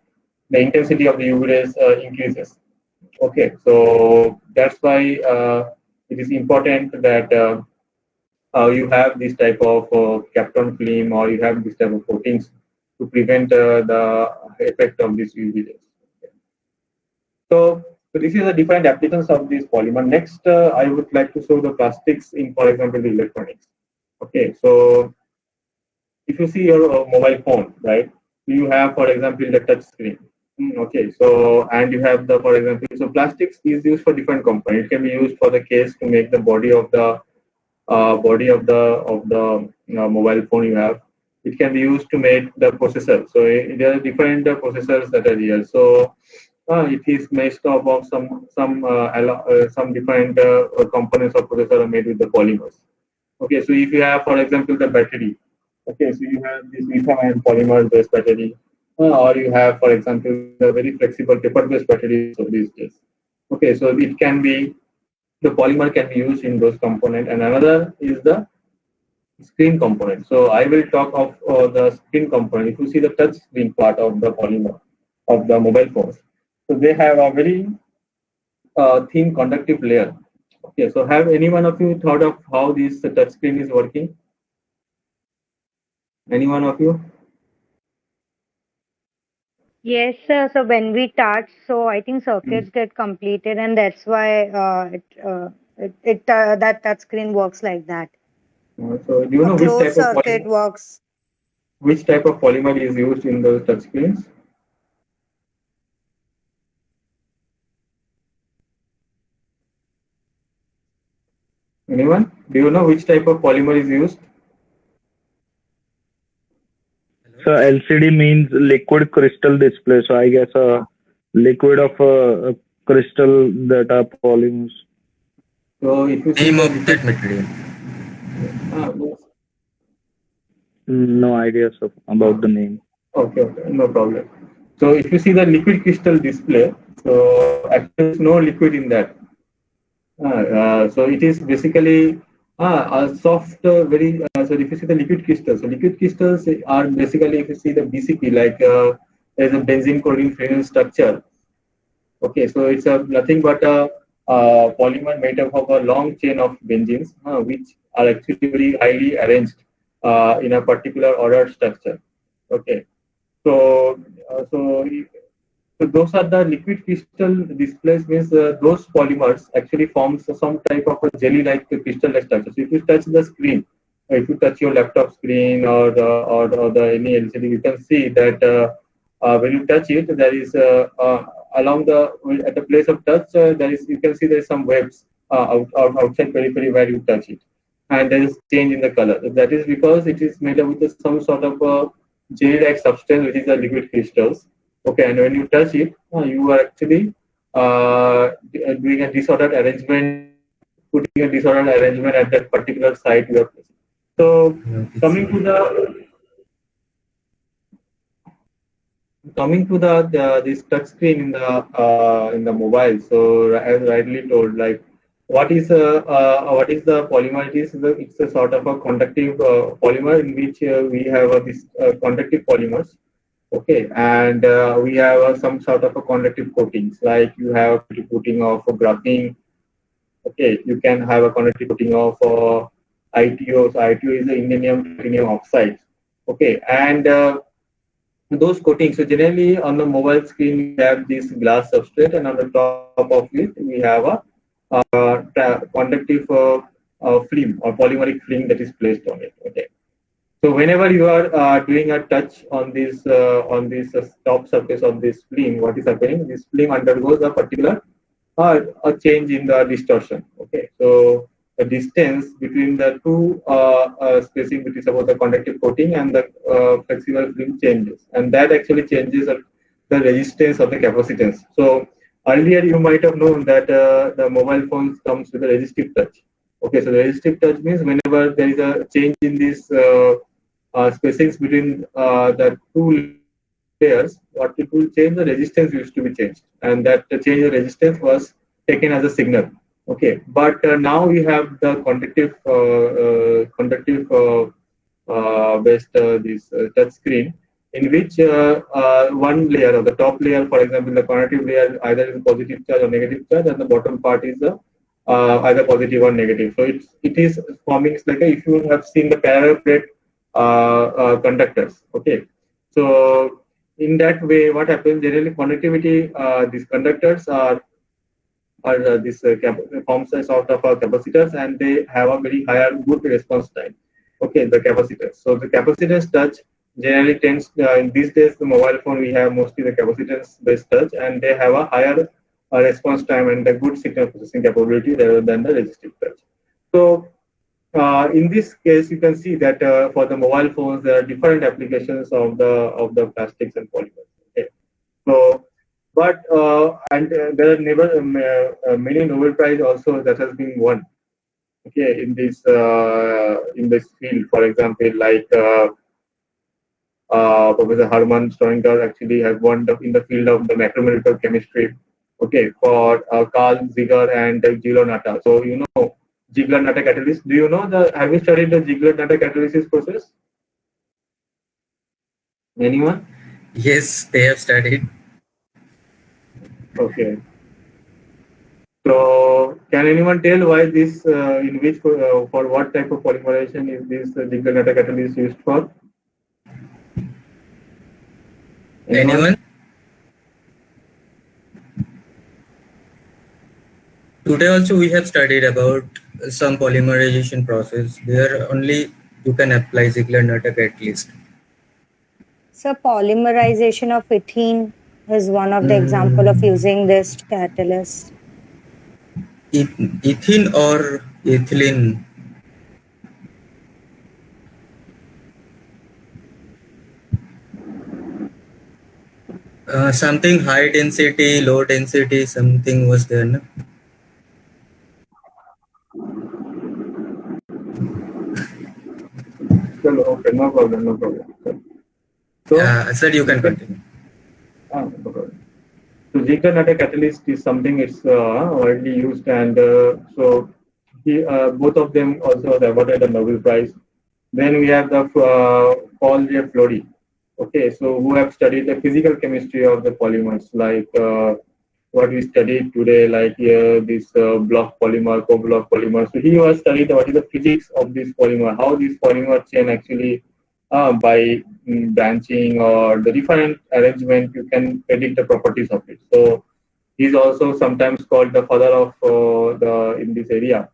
the intensity of the UV rays increases. Okay, so that's why it is important that you have this type of Kapton film, or you have this type of coatings to prevent the effect of this UV rays. So this is the different applications of this polymer. Next, I would like to show the plastics in, for example, the electronics. Okay, so if you see your mobile phone, right, you have, for example, the touch screen. Okay, so and you have the, for example, so plastics is used for different components. It can be used for the case to make the body of the mobile phone you have. It can be used to make the processor. So there are different processors that are here. So it is made up of some different components of processor are made with the polymers. Okay, so if you have, for example, the battery. Okay, so you have this lithium-ion polymer-based battery, or you have, for example, the very flexible paper-based batteries of these days. Okay, so it can be, the polymer can be used in those components, and another is the screen component. So I will talk of the screen component. If you see the touch screen part of the polymer of the mobile phones, so they have a very thin conductive layer. Okay, so have any one of you thought of how this touch screen is working? Any one of you? Yes, sir. So when we touch, so I think circuits get completed, and that's why that screen works like that. So do you A know closed circuit works. which type of polymer is used in those touch screens? Anyone? Do you know which type of polymer is used? So LCD means liquid crystal display. So I guess a liquid of a crystal that are polymers. So if you see Name of that material. No idea about the name. Okay, no problem. So if you see the liquid crystal display, so actually there's no liquid in that. So it is basically Soft, very. So if you see the liquid crystals, so liquid crystals are basically, if you see the BCP, like there's a benzene chlorine phenol structure. Okay, so it's nothing but a polymer made up of a long chain of benzenes, which are actually very highly arranged in a particular ordered structure. Okay, so so those are the liquid crystal displays, means those polymers actually forms some type of a jelly-like crystal-like structure. So if you touch the screen, if you touch your laptop screen or the any LCD, you can see that when you touch it, there is along the at the place of touch, there is, you can see there is some waves outside periphery where you touch it, and there is change in the color. That is because it is made up with some sort of jelly-like substance, which is the liquid crystals. Okay, and when you touch it, you are actually doing a disordered arrangement, putting a disordered arrangement at that particular site you are placing. So coming to the this touch screen in the mobile. So as rightly told, like what is the polymer? It's a sort of a conductive polymer in which we have this conductive polymers. Okay, and we have some sort of a conductive coatings, like you have a coating of graphene. Okay, you can have a conductive coating of ITO. So ITO is the indium titanium oxide. Okay, and those coatings. So generally on the mobile screen we have this glass substrate, and on the top of it we have a conductive film or polymeric film that is placed on it. Okay. So whenever you are doing a touch on this top surface of this film, what is happening? This film undergoes a particular a change in the distortion. Okay, so the distance between the two spacing, which is about the conductive coating and the flexible film, changes, and that actually changes the resistance of the capacitance. So earlier you might have known that the mobile phones comes with a resistive touch. Okay, so the resistive touch means whenever there is a change in this spacings between the two layers, what it will change, the resistance used to be changed, and that the change of resistance was taken as a signal. Okay, but now we have the conductive based this touch screen, in which one layer, or the top layer, for example, the conductive layer either is positive charge or negative charge, and the bottom part is either positive or negative. So it is forming, it's like if you have seen the parallel plate conductors. Okay, so in that way, what happens generally, conductivity, these conductors are this forms a sort of capacitors, and they have a very higher good response time. Okay, the capacitors. So the capacitance touch generally tends in these days, the mobile phone we have mostly the capacitance based touch, and they have a higher response time and a good signal processing capability rather than the resistive touch. So in this case, you can see that for the mobile phones, there are different applications of the plastics and polymers. Okay. So, but and there are never many Nobel Prize also that has been won. Okay, in this field, for example, like Professor Hermann Staudinger actually has won in the field of the macromolecular chemistry. Okay, for Carl Ziegler and Ziegler-Natta. So you know Ziegler-Natta catalyst. Do you know have you studied the Ziegler-Natta catalysis process? Anyone? Yes, they have studied. Okay. So can anyone tell why this, in which, for what type of polymerization is this Ziegler-Natta catalyst used for? Anyone? Today also we have studied about some polymerization process. There only you can apply Ziegler-Natta catalyst. So polymerization of ethene is one of the example of using this catalyst. Ethene or ethylene? Something high density, low density, something was there, no? Okay, no problem. So, sir, you can continue. No problem. So Ziegler-Natta catalyst is something it's widely used, and so Both of them also awarded the Nobel Prize. Then we have the Paul J. Flory. Okay, so who have studied the physical chemistry of the polymers, like what we studied today, like this block polymer, co-block polymer. So he was studied what is the physics of this polymer, how this polymer chain actually by branching or the different arrangement, you can predict the properties of it. So he's also sometimes called the father of the in this area.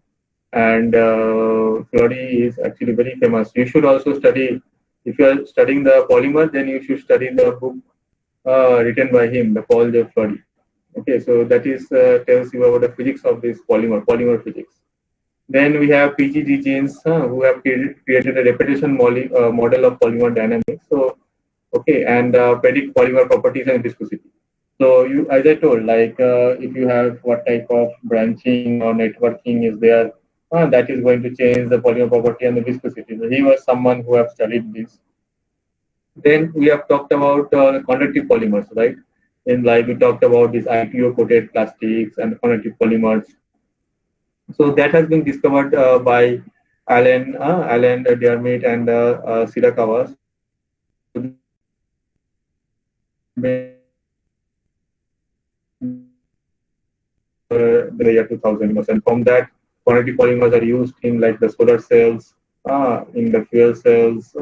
And Flory is actually very famous. You should also study, if you are studying the polymer, then you should study the book written by him, the Paul J. Flory. Okay, so that is tells you about the physics of this polymer physics. Then we have PGG Jains, who have created a repetition model of polymer dynamics. So, okay, and predict polymer properties and viscosity. So, you, as I told, like if you have what type of branching or networking is there, that is going to change the polymer property and the viscosity. So he was someone who have studied this. Then we have talked about conductive polymers, right? And like we talked about these IPO coated plastics and conductive polymers. So that has been discovered by Alan Dermit and Sirakawa. The year 2000, and from that, conductive polymers are used in like the solar cells, in the fuel cells,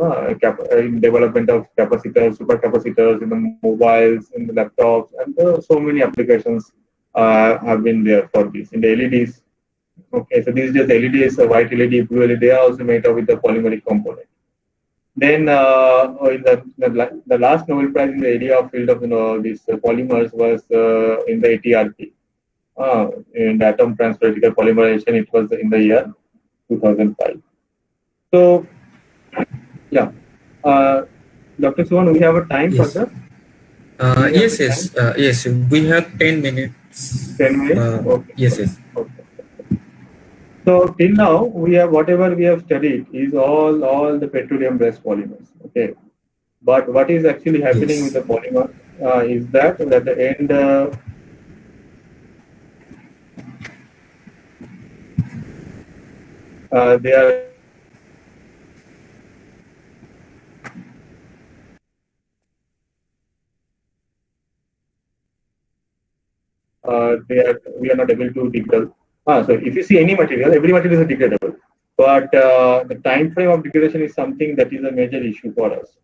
in development of capacitors, supercapacitors, in the mobiles, in the laptops, and so many applications have been there for this. In the LEDs, okay, so these days LEDs, white LED, blue LED, they are also made up with the polymeric component. Then in the last Nobel Prize in the area of field of these polymers was in the ATRP, in the atom transparticle polymerization. It was in the year 2005. So yeah, Dr. Suman, we have a time Yes. for Yes. Yes. We have 10 minutes. 10 minutes. Okay. Yes. Okay. So till now, we have whatever we have studied is all the petroleum-based polymers. Okay, but what is actually happening with Yes. the polymer is that at the end they are we are not able to degrade. So if you see any material, every material is degradable, but the time frame of degradation is something that is a major issue for us.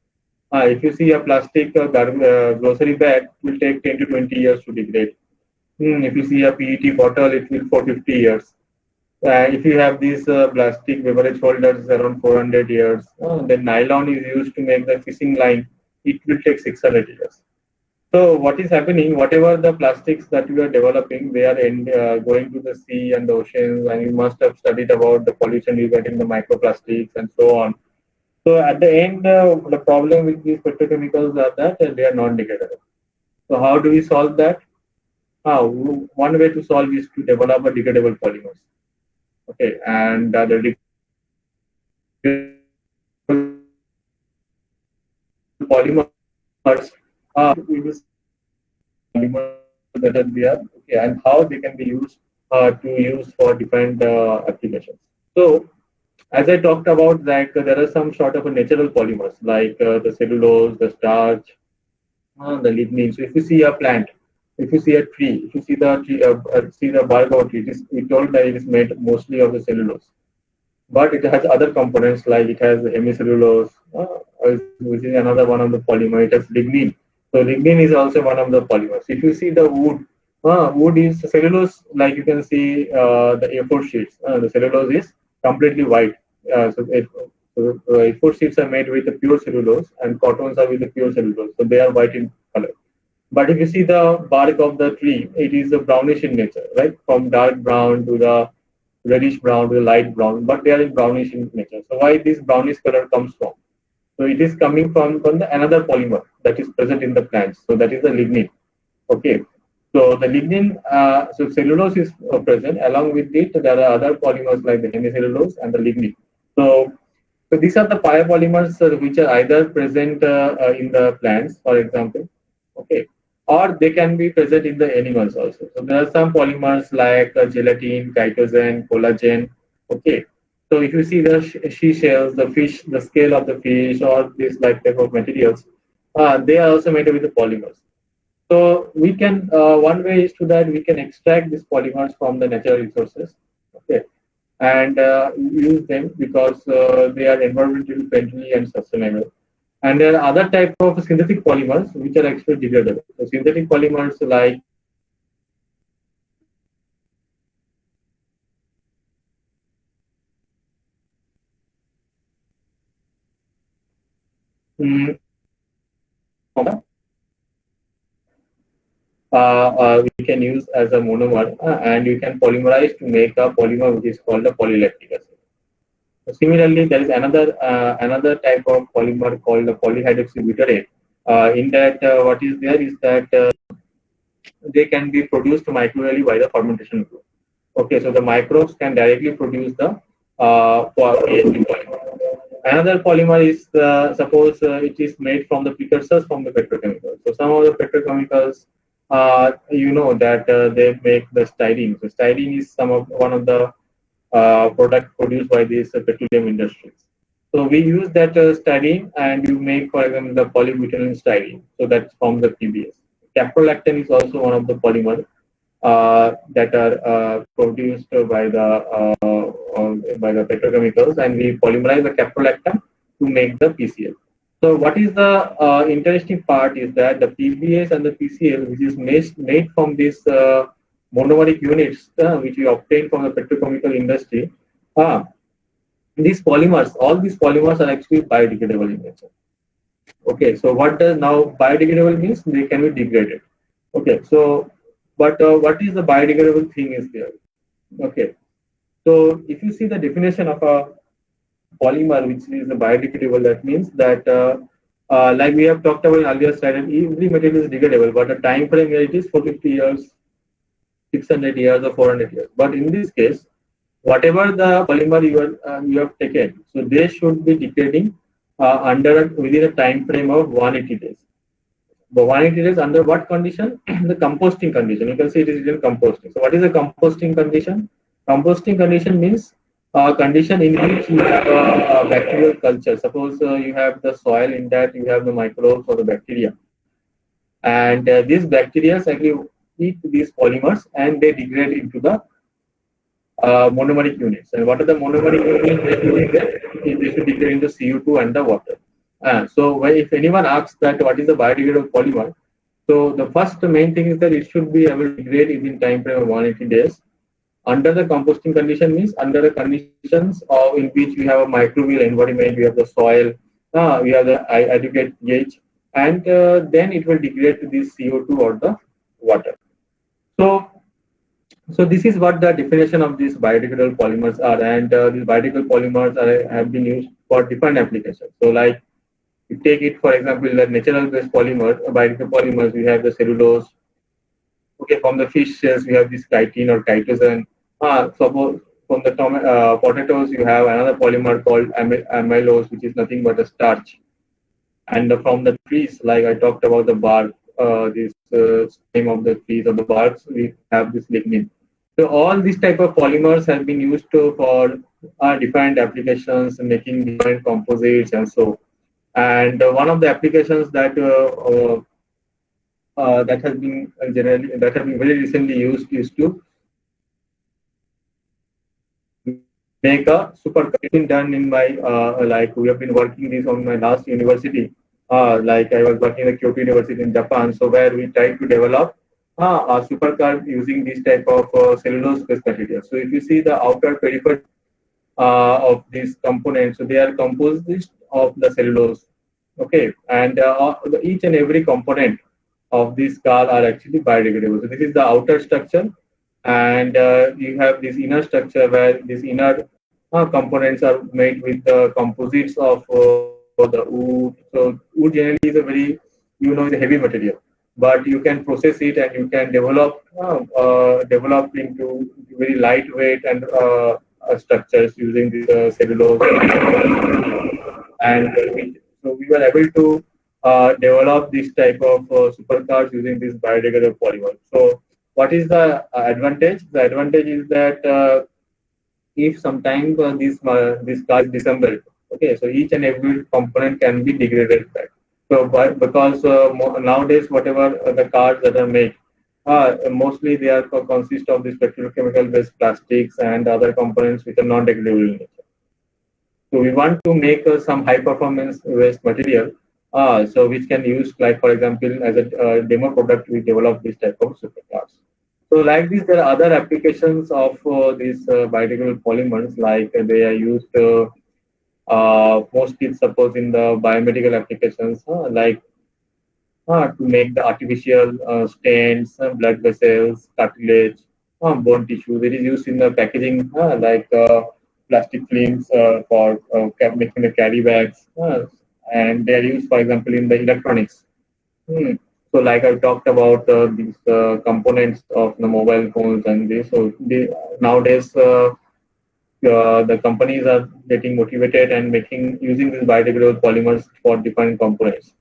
If you see a plastic grocery bag, it will take 10 to 20 years to degrade. If you see a PET bottle, it will for 50 years. If you have these plastic beverage holders, around 400 years. Then nylon is used to make the fishing line. It will take 600 years. So what is happening? Whatever the plastics that we are developing, they are going to the sea and the oceans, and you must have studied about the pollution you get in the microplastics and so on. So at the end, the problem with these petrochemicals are that they are non-degradable. So how do we solve that? One way to solve is to develop a degradable polymers. Okay, and the polymers we will polymers that are there, okay, and how they can be used to use for different applications. So as I talked about, like there are some sort of a natural polymers like the cellulose, the starch, the lignin. So if you see a plant, if you see a tree, if you see the tree, see the bark of a tree, we told that it is made mostly of the cellulose, but it has other components like it has hemicellulose, which is another one of the polymer. It has lignin. So lignin is also one of the polymers. If you see the wood, wood is cellulose. Like you can see the A4 sheets. The cellulose is completely white. A4 sheets are made with the pure cellulose, and cottons are with the pure cellulose. So they are white in color. But if you see the bark of the tree, it is a brownish in nature, right? From dark brown to the reddish brown to the light brown, but they are in brownish in nature. So why this brownish color comes from? So it is coming from another polymer that is present in the plants. So that is the lignin. Okay. So the lignin, so cellulose is present. Along with it, there are other polymers like the hemicellulose and the lignin. So these are the biopolymers which are either present in the plants, for example. Okay, or they can be present in the animals also. So there are some polymers like gelatin, chitosan, collagen. Okay, so if you see the seashells, the fish, the scale of the fish, or this like type of materials, they are also made with the polymers. So we can one way is to that we can extract these polymers from the natural resources, okay, and use them because they are environmentally friendly and sustainable. And there are other type of synthetic polymers which are actually degradable. So synthetic polymers like mm, we can use as a monomer, and you can polymerize to make a polymer which is called a polylactic acid. Similarly, there is another type of polymer called the polyhydroxybutyrate. In that, what is there is that they can be produced microbially by the fermentation group. Okay, so the microbes can directly produce the PHP polymer. Another polymer is suppose it is made from the precursors from the petrochemicals. So some of the petrochemicals, you know that they make the styrene. So styrene is one of the product produced by these petroleum industries. So we use that styrene and you make, for example, the polybutylene styrene. So that's from the PBS. Caprolactam is also one of the polymers that are produced by the petrochemicals, and we polymerize the caprolactam to make the PCl. So what is the interesting part is that the PBS and the PCl, which is made from these monomeric units, which we obtain from the petrochemical industry, these polymers, all these polymers are actually biodegradable in nature. Okay, so what does now biodegradable means? They can be degraded. Okay, so but what is the biodegradable thing is there? Okay, so if you see the definition of a polymer, which is the biodegradable, that means that like we have talked about in earlier slide, every material is degradable, but the time frame here it is 450 years, 600 years, or 400 years. But in this case, whatever the polymer you have taken, so they should be degrading within a time frame of 180 days. But 180 days under what condition? The composting condition. You can see it is in composting. So what is a composting condition? Composting condition means a condition in which you have a bacterial culture. Suppose you have the soil, in that you have the microbes or the bacteria, and these bacteria actually eat these polymers and they degrade into the monomeric units. And what are the monomeric units they should degrade? They should degrade into CO2 and the water. So if anyone asks that what is the biodegradable polymer, so the first main thing is that it should be able to degrade within time frame of 180 days. Under the composting condition means under the conditions in which we have a microbial environment, we have the soil, we have the adequate pH, and then it will degrade to this CO2 or the water. So this is what the definition of these biodegradable polymers are, and these biodegradable polymers have been used for different applications. So like you take it, for example, the natural based polymers, biodegradable polymers, we have the cellulose. Okay, from the fish cells, we have this chitin or chitosan. Suppose from the potatoes, you have another polymer called amylose, which is nothing but a starch. And from the trees, like I talked about the bark, this stem of the trees or the barks, we have this lignin. So all these type of polymers have been used for different applications, making different composites and so. And one of the applications that that has been very recently used is to make a super. It's been done in my like we have been working this on my last university. Like I was working at Kyoto University in Japan, so where we tried to develop a supercar using this type of cellulose-based material. So if you see the outer periphery of these components, so they are composed of the cellulose. Okay, and each and every component of this car are actually biodegradable. So this is the outer structure, and you have this inner structure where these inner components are made with the composites of the wood. So wood generally is a very, is a heavy material, but you can process it and you can develop into very lightweight and structures using the cellulose. And so we were able to develop this type of supercars using this biodegradable polymer. So what is the advantage? The advantage is that if sometime this car is disassembled, okay, so each and every component can be degraded back. So, because nowadays whatever the cars that are made, mostly they are consist of these petrochemical based plastics and other components which are non-degradable in nature. So we want to make some high performance waste material, so which can use, like for example, as a demo product, we develop this type of supercars. So like this, there are other applications of these biodegradable polymers, like they are used mostly suppose in the biomedical applications, to make the artificial stents, blood vessels, cartilage, bone tissue. It is used in the packaging, like plastic films for making the carry bags, and they are used, for example, in the electronics. Hmm. So, like I talked about these components of the mobile phones and this. So, nowadays the companies are getting motivated and making using these biodegradable polymers for different components.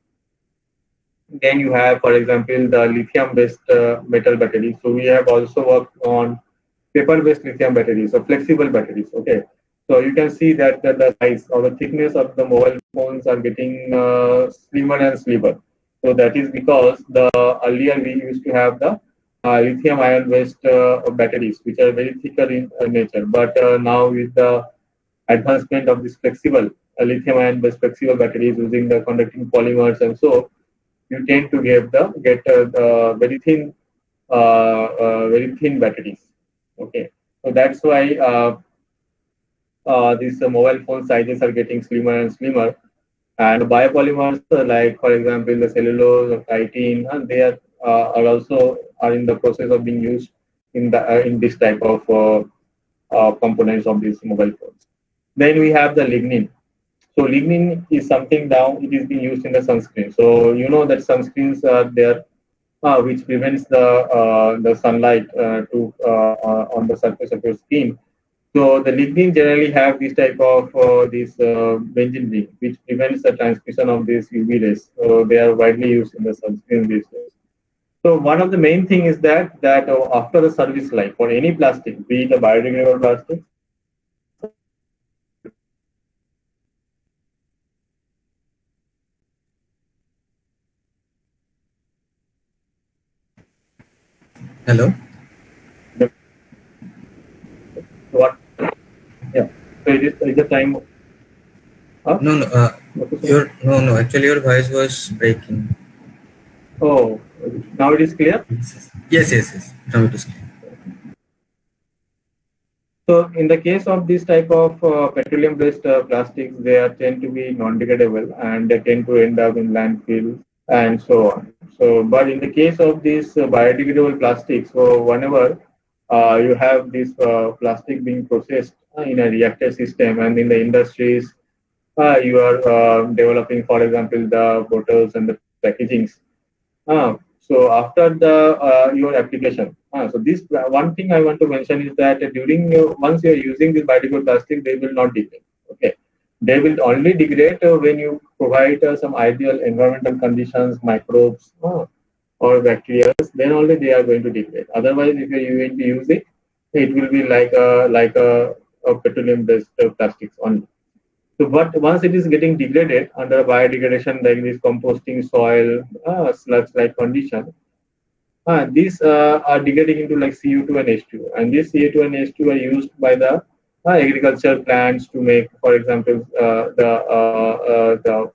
Then you have, for example, the lithium-based metal batteries. So we have also worked on paper-based lithium batteries, so flexible batteries. Okay, so you can see that the size or the thickness of the mobile phones are getting slimmer and slimmer. So that is because the earlier we used to have the lithium-ion based batteries, which are very thicker in nature. But now with the advancement of this flexible lithium-ion based flexible batteries using the conducting polymers, and so you tend to get very thin batteries. Okay, so that's why these mobile phone sizes are getting slimmer and slimmer. And biopolymers, like for example the cellulose or chitin, are also are in the process of being used in this type of components of these mobile phones. Then we have the lignin. So lignin is something now it is being used in the sunscreen. So you know that sunscreens are there, which prevents the sunlight on the surface of your skin. So the lignin generally have this type of this benzene ring, which prevents the transmission of these UV rays. So they are widely used in the sunscreen these days. So one of the main thing is that after the service life for any plastic, be it a biodegradable plastic, Hello? what? Yeah. So it is the time. Huh? No, no, no. Actually, your voice was breaking. Oh, now it is clear. Yes. Now it is clear. So in the case of this type of petroleum-based plastics, they tend to be non-degradable and they tend to end up in landfill and so on. So, but in the case of these biodegradable plastics, so whenever you have this plastic being processed in a reactor system and in the industries, you are developing, for example, the bottles and the packagings. So after the your application, so this one thing I want to mention is that during once you are using this biodegradable plastic, they will not degrade. Okay, they will only degrade when you provide some ideal environmental conditions, microbes or bacteria. Then only they are going to degrade. Otherwise, if you are going to use it, it will be like a petroleum-based plastics only. So, but once it is getting degraded under biodegradation, like this composting soil, sludge-like condition, these are degrading into like CO2 and H2. And this CO2 and H2 are used by the agricultural plants to make, for example,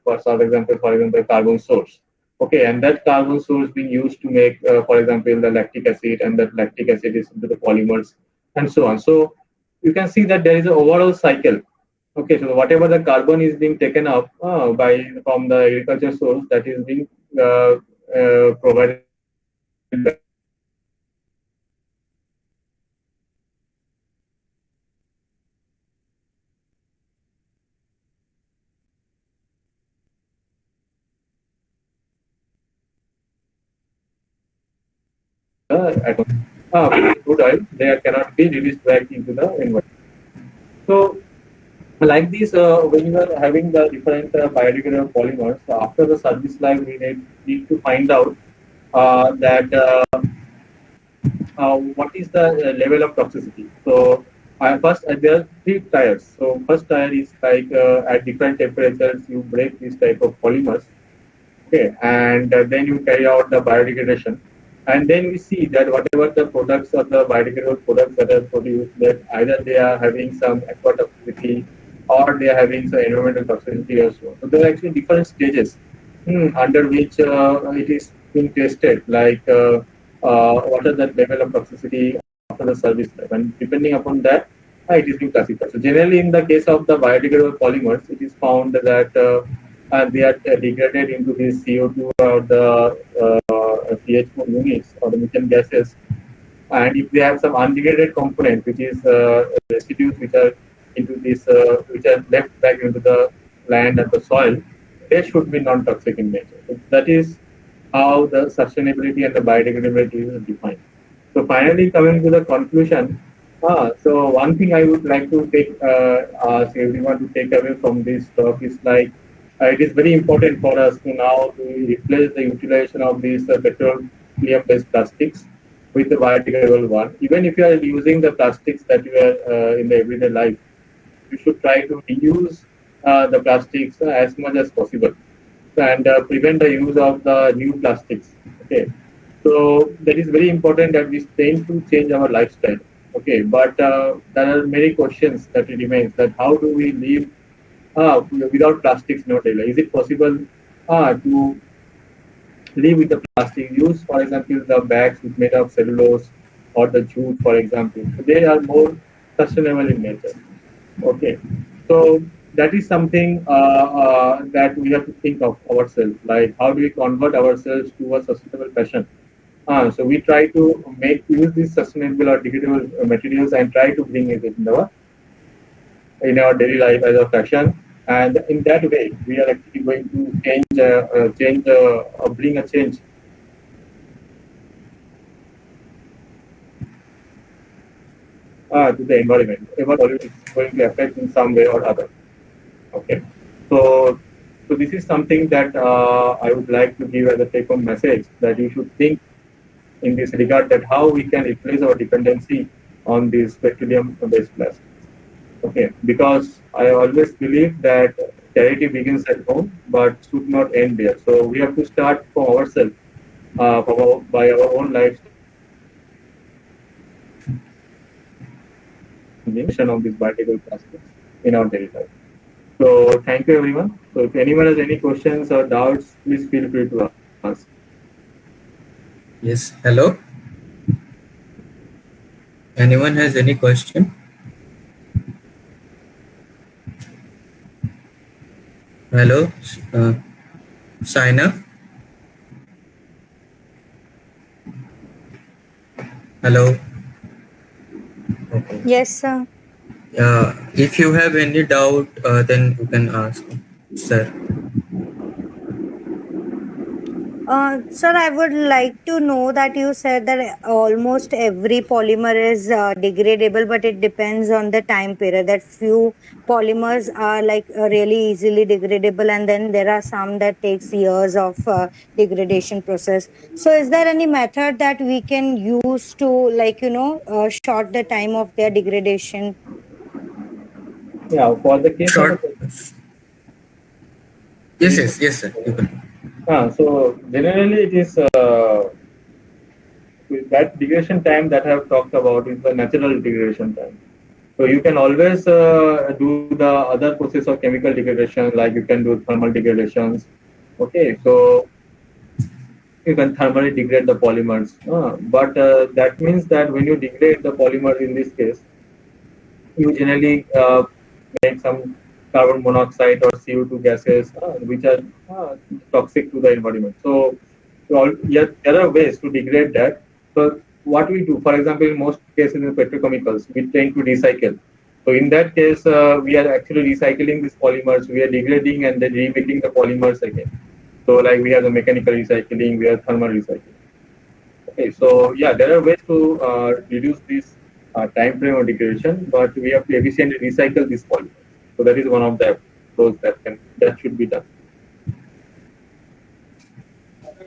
for example, carbon source. Okay, and that carbon source being used to make, for example, the lactic acid, and that lactic acid is into the polymers, and so on. So you can see that there is an overall cycle. Okay, so whatever the carbon is being taken up from the agriculture source, that is being provided at crude oil. They cannot be released back into the environment. So like this, when you are having the different biodegradable polymers, after the service life, we need to find out that what is the level of toxicity. So First, there are three tiers. So first tier is like at different temperatures you break this type of polymers. Okay, and then you carry out the biodegradation, and then we see that whatever the products or the biodegradable products that are produced, that either they are having some aqua toxicity or they are having some environmental toxicity also. So there are actually different stages under which it is being tested, like what are the level of toxicity after the service life, and depending upon that, it is being classified. So generally, in the case of the biodegradable polymers, it is found that they are degraded into this CO2 or the CH4 units or the methane gases. And if they have some undegraded component, which is residues which are into this, which are left back into the land and the soil, they should be non-toxic in nature. So that is how the sustainability and the biodegradability is defined. So finally, coming to the conclusion, so one thing I would like to take ask everyone to take away from this talk is like it is very important for us to now to replace the utilization of these petroleum-based plastics with the biodegradable one. Even if you are using the plastics that you are in the everyday life, you should try to reuse the plastics as much as possible and prevent the use of the new plastics. Okay, so that is very important that we tend to change our lifestyle. Okay, but there are many questions that remains. That how do we live without plastics in our daily life? Is it possible to live with the plastic? Use, for example, the bags which made of cellulose or the jute, for example. So they are more sustainable in nature. Okay, so that is something that we have to think of ourselves. Like, how do we convert ourselves to a sustainable fashion? So we try to make use these sustainable or degradable materials and try to bring it in our daily life as a fashion. And in that way, we are actually going to bring a change. To the environment. Environment is going to affect in some way or other. Okay. So, so this is something that I would like to give as a take-home message that you should think in this regard that how we can replace our dependency on these petroleum-based plastics. Okay, because I always believe that charity begins at home, but should not end there. So we have to start from ourselves, by our own lives, of these biodegradable plastics in our daily life. So thank you, everyone. So if anyone has any questions or doubts, please feel free to ask. Yes, hello. Anyone has any question? Hello, sign up. Hello. Okay. Yes, sir. If you have any doubt, then you can ask, sir. Sir, I would like to know that you said that almost every polymer is degradable, but it depends on the time period. That few polymers are like really easily degradable, and then there are some that takes years of degradation process. So, is there any method that we can use to, like, short the time of their degradation? Yeah, for the case of Short. Yes, sir. You can. so generally it is that degradation time that I have talked about is the natural degradation time. So you can always do the other process of chemical degradation, like you can do thermal degradations. Okay, so you can thermally degrade the polymers. But that means that when you degrade the polymers in this case, you generally make some carbon monoxide or CO2 gases, which are toxic to the environment. Yeah, there are ways to degrade that. So what we do, for example, in most cases in petrochemicals, we tend to recycle. So in that case, we are actually recycling these polymers. We are degrading and then remaking the polymers again. So like we have the mechanical recycling, we have thermal recycling. Okay, so yeah, there are ways to reduce this time frame of degradation, but we have to efficiently recycle these polymers. So that is one of the approach that should be done.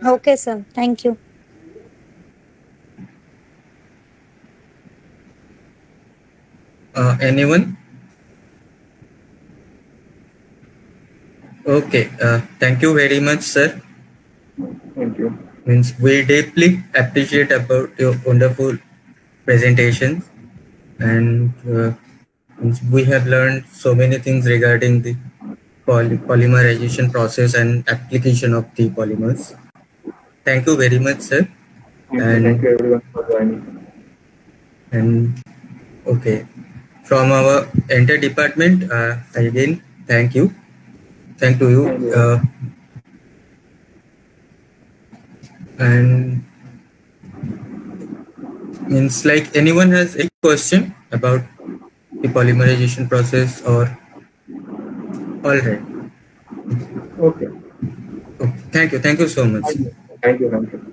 Okay, sir. Thank you. Anyone? Okay. Thank you very much, sir. Thank you. Means we deeply appreciate about your wonderful presentation, and means we have learned so many things regarding the polymerization process and application of the polymers. Thank you very much, sir. Thank And you everyone for joining. and okay, from our entire department, again thank you. Thank to you. Thank you. And means like anyone has a question about the polymerization process or all right. Okay. Okay. Thank you so much. Thank you. Thank you. Thank you.